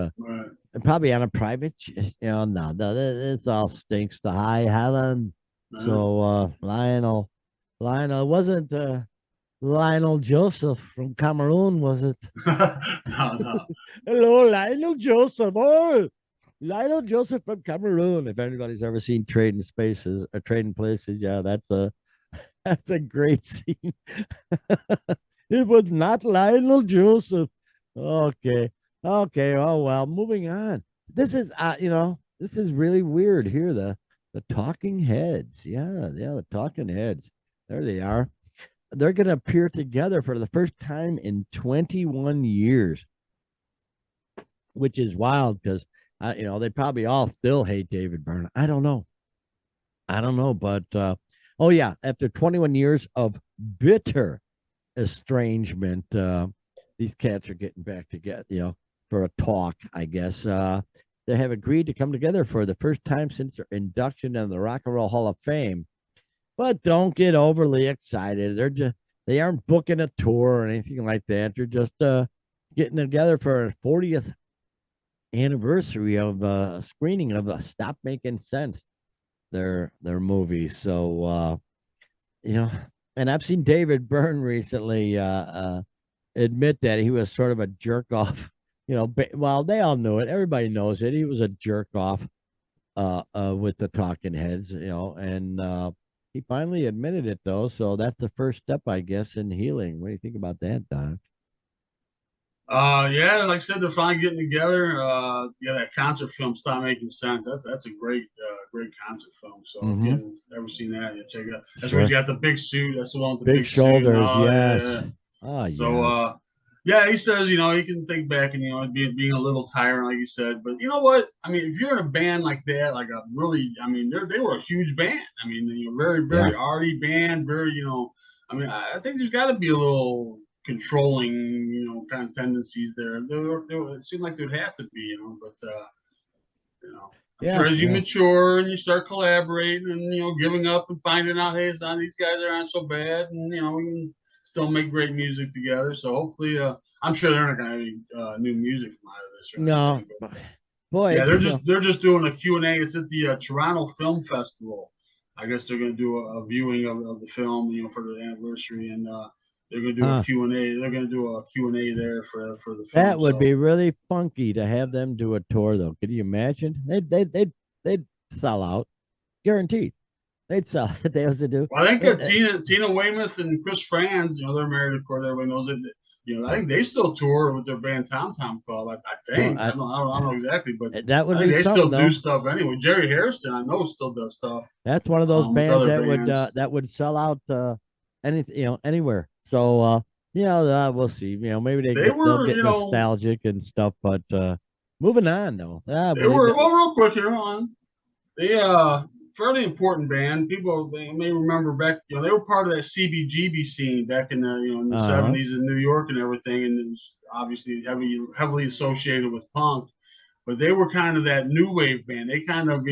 probably on a private jet? No, this all stinks to high heaven. Right. So, Lionel wasn't Lionel Joseph from Cameroon, was it? No. Hello, Lionel Joseph. Oh, Lionel Joseph from Cameroon. If anybody's ever seen Trading Spaces or Trading Places, that's a great scene. It was not Lionel Joseph. Okay. Oh well. Moving on. This is this is really weird here. The Talking Heads. Yeah. The Talking Heads. There they are. They're gonna appear together for the first time in 21 years. which is wild because they probably all still hate David Byrne. I don't know, but oh yeah, after 21 years of bitter estrangement, these cats are getting back together, for a talk, I guess. They have agreed to come together for the first time since their induction in the Rock and Roll Hall of Fame. But don't get overly excited. They aren't booking a tour or anything like that. They're just getting together for a 40th anniversary of a screening of Stop Making Sense, their movie. So you know, and I've seen David Byrne recently admit that he was sort of a jerk off. Well, they all knew it. Everybody knows it. He was a jerk off with the Talking Heads, and he finally admitted it though. So that's the first step, I guess, in healing. What do you think about that, Doc? Yeah, like I said, they're finally getting together. Yeah, that concert film Stop Making Sense. That's a great concert film. So if you Mm-hmm. haven't ever seen that, you check it out. That's where he's Sure. got the big suit. That's the one with the Big big suit and shoulders, all. Yeah, yes. yeah. Ah, So yes. yeah, he says, he can think back and being a little tiring, like you said. But you know what? I mean, if you're in a band like that, like a really, I mean, they were a huge band. I mean, very Yeah. very arty band, very I mean, I think there's got to be a little controlling, kind of tendencies there. It seemed like there'd have to be, but I'm sure Yeah. as you Yeah. mature and you start collaborating and giving up and finding out, hey, it's not these guys aren't so bad, and we can still make great music together. So hopefully, I'm sure they're not going to have any new music from out of this or No, anything. But boy, yeah, they're just doing a Q&A. It's at the Toronto Film Festival. I guess they're going to do a viewing of the film, for the anniversary, and they're going to do a huh? Q&A. They're going to do a Q&A there for the That film. would be So really funky to have them do a tour, though. Could you imagine? They'd sell out, guaranteed. They'd sell. They also do. well, I think It, Tina Weymouth and Chris Franz, they're married, of course. Everybody knows it. I think they still tour with their band Tom Tom Club. I well, think I don't know exactly, but that I would think be they something, still do though. stuff anyway. Jerry Harrison, I know, still does stuff That's one of those with bands other that bands. would sell out anything, anywhere. So we'll see. Maybe They they'll were, get nostalgic and stuff. But moving on, though, I they believe were that. well, real quick here on. They fairly important band. People they may remember back, they were part of that CBGB scene back in the in the Uh huh. '70s in New York and everything, and it was obviously heavily associated with punk. But they were kind of that new wave band. They kind of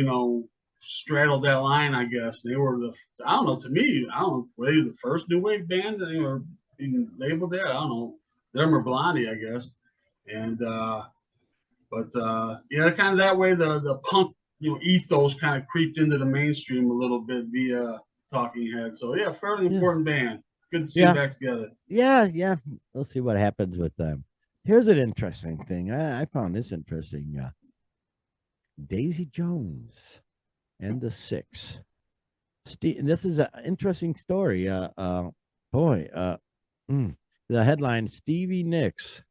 straddled that line, I guess. They were I don't know. To me, I don't know. Were they the first new wave band that they were being labeled that? I don't know. Them or Blondie, I guess. And but yeah, kind of that way the punk ethos kind of creeped into the mainstream a little bit via Talking Heads. So yeah, fairly Yeah. important band. Good to see them Yeah. back together. Yeah. Yeah. We'll see what happens with them. Here's an interesting thing. I found this interesting. Daisy Jones and the Six. Steve, this is an interesting story. Boy, mm, the headline: Stevie Nicks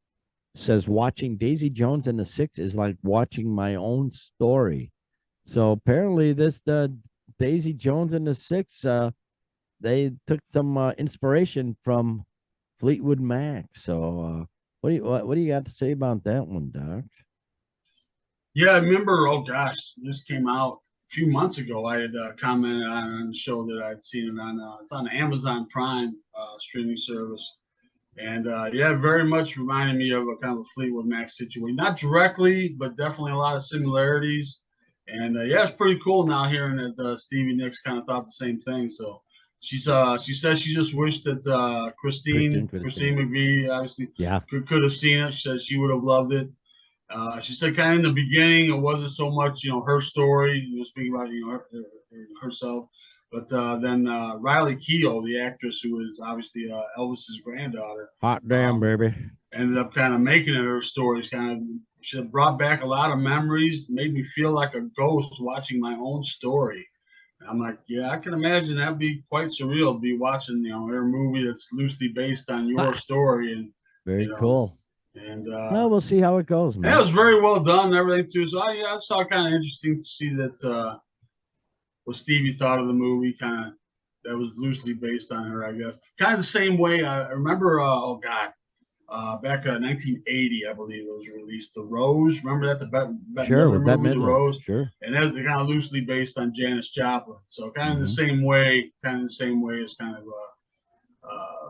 says watching Daisy Jones and the Six is like watching my own story. So apparently, this Daisy Jones and the Six, they took some inspiration from Fleetwood Mac. So, what do you got to say about that one, Doc? Yeah, I remember. Oh gosh, this came out a few months ago. I had commented on the show that I'd seen it on. It's on Amazon Prime streaming service, and yeah, very much reminded me of a kind of a Fleetwood Mac situation. Not directly, but definitely a lot of similarities. And yeah, it's pretty cool now hearing that Stevie Nicks kind of thought the same thing. So she says she just wished that Christian could have Christine seen it. McVie obviously Yeah. could have seen it. She said she would have loved it. She said kind of in the beginning, it wasn't so much, her story, speaking about, herself, but then Riley Keough, the actress who is obviously Elvis's granddaughter, Hot damn, um, baby. ended up kind of making it her stories. She brought back a lot of memories, made me feel like a ghost watching my own story. And I'm like, yeah, I can imagine that'd be quite surreal to be watching, her movie that's loosely based on your story, and you Very know, cool. and Well, we'll see how it goes, and it man. was very well done and everything too. So I saw kind of interesting to see that what Stevie thought of the movie, kind of that was loosely based on her, I guess. Kind of the same way I remember. Oh God, back in 1980, I believe it was released. The Rose, remember that, the Bette Sure, Midler with Bette movie, The Midler. Rose, Sure. and that's kind of loosely based on Janis Joplin. So kind of the Mhm. same way, as kind of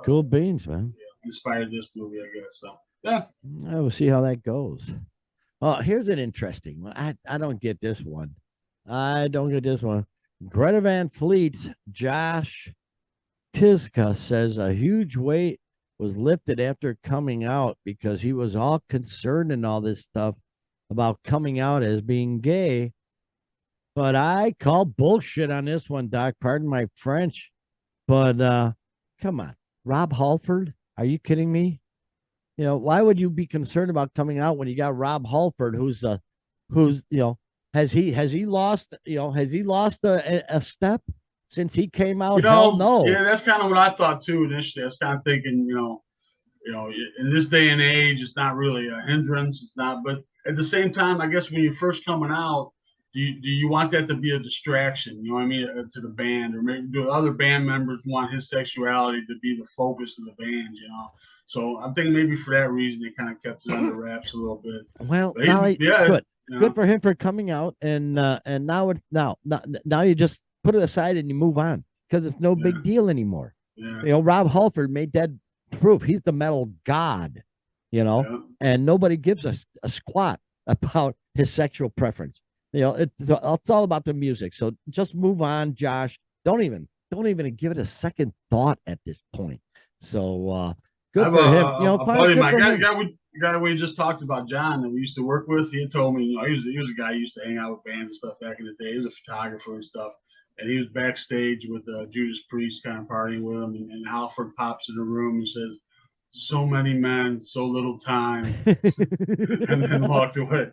Cool beans, man. inspired this movie, I guess. So yeah, I will see how that goes. Oh, here's an interesting one. I don't get this one. I don't get this one. Greta Van Fleet's Josh Kiska says a huge weight was lifted after coming out because he was all concerned and all this stuff about coming out as being gay. But I call bullshit on this one, Doc. Pardon my French. But come on. Rob Halford? Are you kidding me? You know, why would you be concerned about coming out when you got Rob Halford, who's has he lost a step since he came out? Hell no. yeah, that's kind of what I thought too initially. I was kind of thinking, in this day and age, it's not really a hindrance. It's not, but at the same time, I guess when you're first coming out, do you want that to be a distraction? You know what I mean, to the band, or maybe do other band members want his sexuality to be the focus of the band? So I'm thinking maybe for that reason they kind of kept it under wraps a little bit. Well, But now yeah, good. you know, Good for him for coming out, and now you just put it aside and you move on because it's no big deal anymore. yeah, You know, Rob Halford made that proof. He's the metal god, yeah. and nobody gives a squat about his sexual preference. It's all about the music. So just move on, Josh. Don't even give it a second thought at this point. So I good have for him. a Fine, buddy of good mine, for him. guy we just talked about, John, that we used to work with. He had told me, he was a guy who used to hang out with bands and stuff back in the day. He was a photographer and stuff, and he was backstage with Judas Priest, kind of partying with him. And Halford pops in the room and says, "So many men, so little time," and then walked away.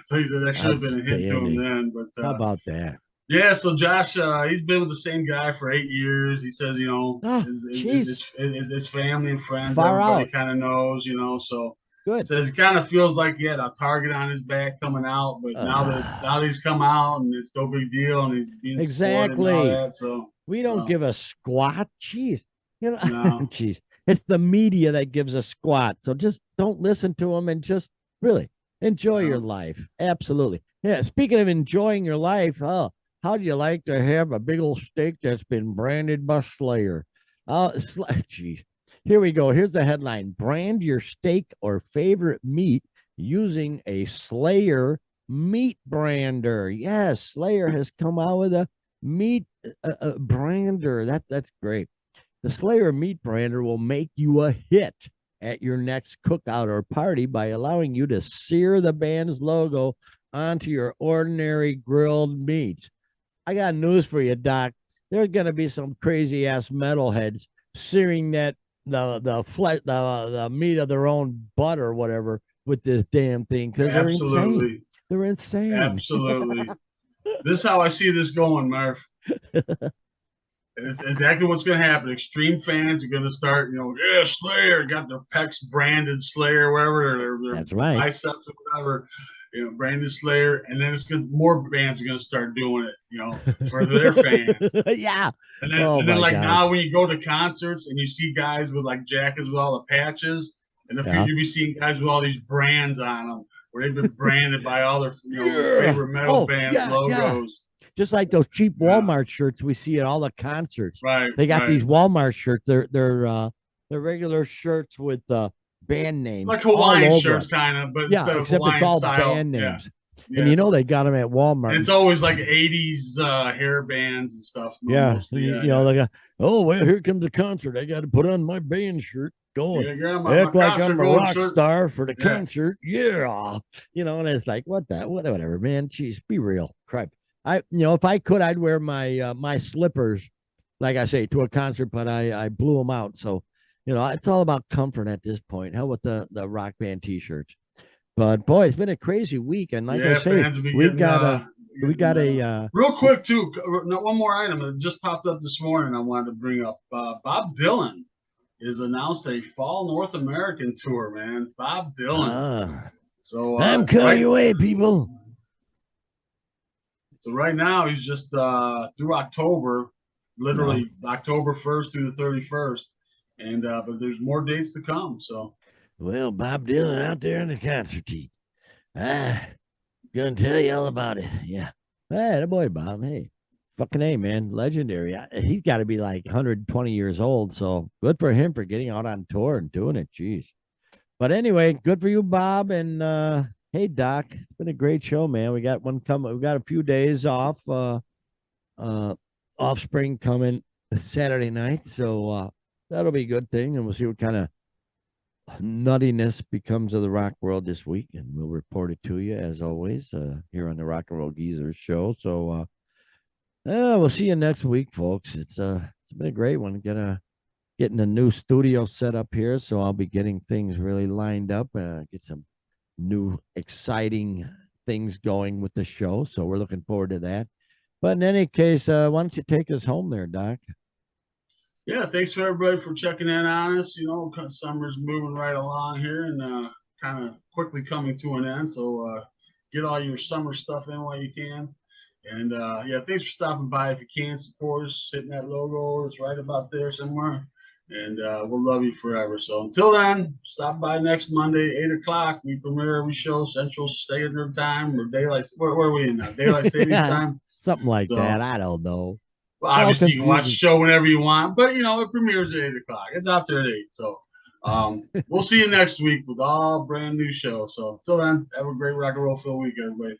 So he said that should have been a hint to him Outstanding. then. But How about that? yeah, so Josh, he's been with the same guy for 8 years. He says, Oh, jeez. his family and friends, Far everybody out. kind of knows, so Good. says he kind of feels like he had a target on his back coming out, but now that he's come out and it's no big deal and he's being supported and all Exactly. that. So We don't give a squat. Jeez. no, Jeez. It's the media that gives a squat. So just don't listen to them and just really enjoy your no. life. Absolutely. Yeah. Speaking of enjoying your life, how do you like to have a big old steak that's been branded by Slayer? Geez. Here we go. Here's the headline: Brand your steak or favorite meat using a Slayer meat brander. Yes, Slayer has come out with a meat brander. That's great. The Slayer meat brander will make you a hit at your next cookout or party by allowing you to sear the band's logo onto your ordinary grilled meats. I got news for you, Doc. There's gonna be some crazy ass metalheads searing the meat of their own butt or whatever with this damn thing because they're insane. Absolutely, They're insane. absolutely. This is how I see this going, Murph. It's exactly what's going to happen. Extreme fans are going to start, yeah, Slayer, got their pecs branded Slayer, whatever, their That's right. biceps or whatever, branded Slayer, and then more bands are going to start doing it, for their fans. Yeah. And then like now when you go to concerts and you see guys with like jackets with all the patches, and you'll be seeing guys with all these brands on them where they've been branded by all their favorite metal bands logos. Yeah. Just like those cheap Walmart shirts we see at all the concerts. Right. They got these Walmart shirts. They're regular shirts with band names. Like Hawaiian shirts, kind of, but yeah, except Hawaiian it's all style. band names. Yeah. And they got them at Walmart. And it's always like 80s hair bands and stuff. Yeah. Mostly, like, oh, well, here comes the concert. I got to put on my band shirt. Going, act like I'm a rock star for the concert. Yeah. And it's like, whatever, man. Jeez, be real. Crap. If I could, I'd wear my slippers, like I say, to a concert, but I blew them out. So, it's all about comfort at this point. Hell with the rock band t-shirts. But boy, it's been a crazy week, and like I say, we got a real quick too. One more item that just popped up this morning. I wanted to bring up. Bob Dylan has announced a fall North American tour. Man, Bob Dylan. So I'm coming your way, people. So right now he's just through October, literally October 1st through the 31st, and but there's more dates to come. So Well, Bob Dylan out there in the concert seat. Ah, gonna tell you all about it. Yeah. Hey, the boy, Bob. Hey, fucking A, man. Legendary. He's got to be like 120 years old. So good for him for getting out on tour and doing it. Jeez. But anyway, good for you, Bob. And hey, Doc, it's been a great show, man. We got one coming. We got a few days off. Uh, Offspring coming Saturday night, so that'll be a good thing. And we'll see what kind of nuttiness becomes of the rock world this week, and we'll report it to you as always here on the Rock and Roll Geezers show. So we'll see you next week, folks. It's been a great one. Getting a new studio set up here, so I'll be getting things really lined up. Get some new exciting things going with the show. So we're looking forward to that. But in any case, why don't you take us home there, Doc? Yeah, thanks for everybody for checking in on us. You know, summer's moving right along here and kind of quickly coming to an end. So get all your summer stuff in while you can. And yeah, thanks for stopping by. If you can support us, hitting that logo, it's right about there somewhere. And we'll love you forever. So until then, stop by next Monday, 8 o'clock. We premiere every show, Central Standard Time or Daylight. Where are we in now? Daylight Savings Time. Something like that. So, I don't know. well, It's all obviously, you can watch the confusing. show whenever you want, but you know, it premieres at 8 o'clock. It's out there at 8. So we'll see you next week with all brand new shows. So until then, have a great rock and roll filled week, everybody.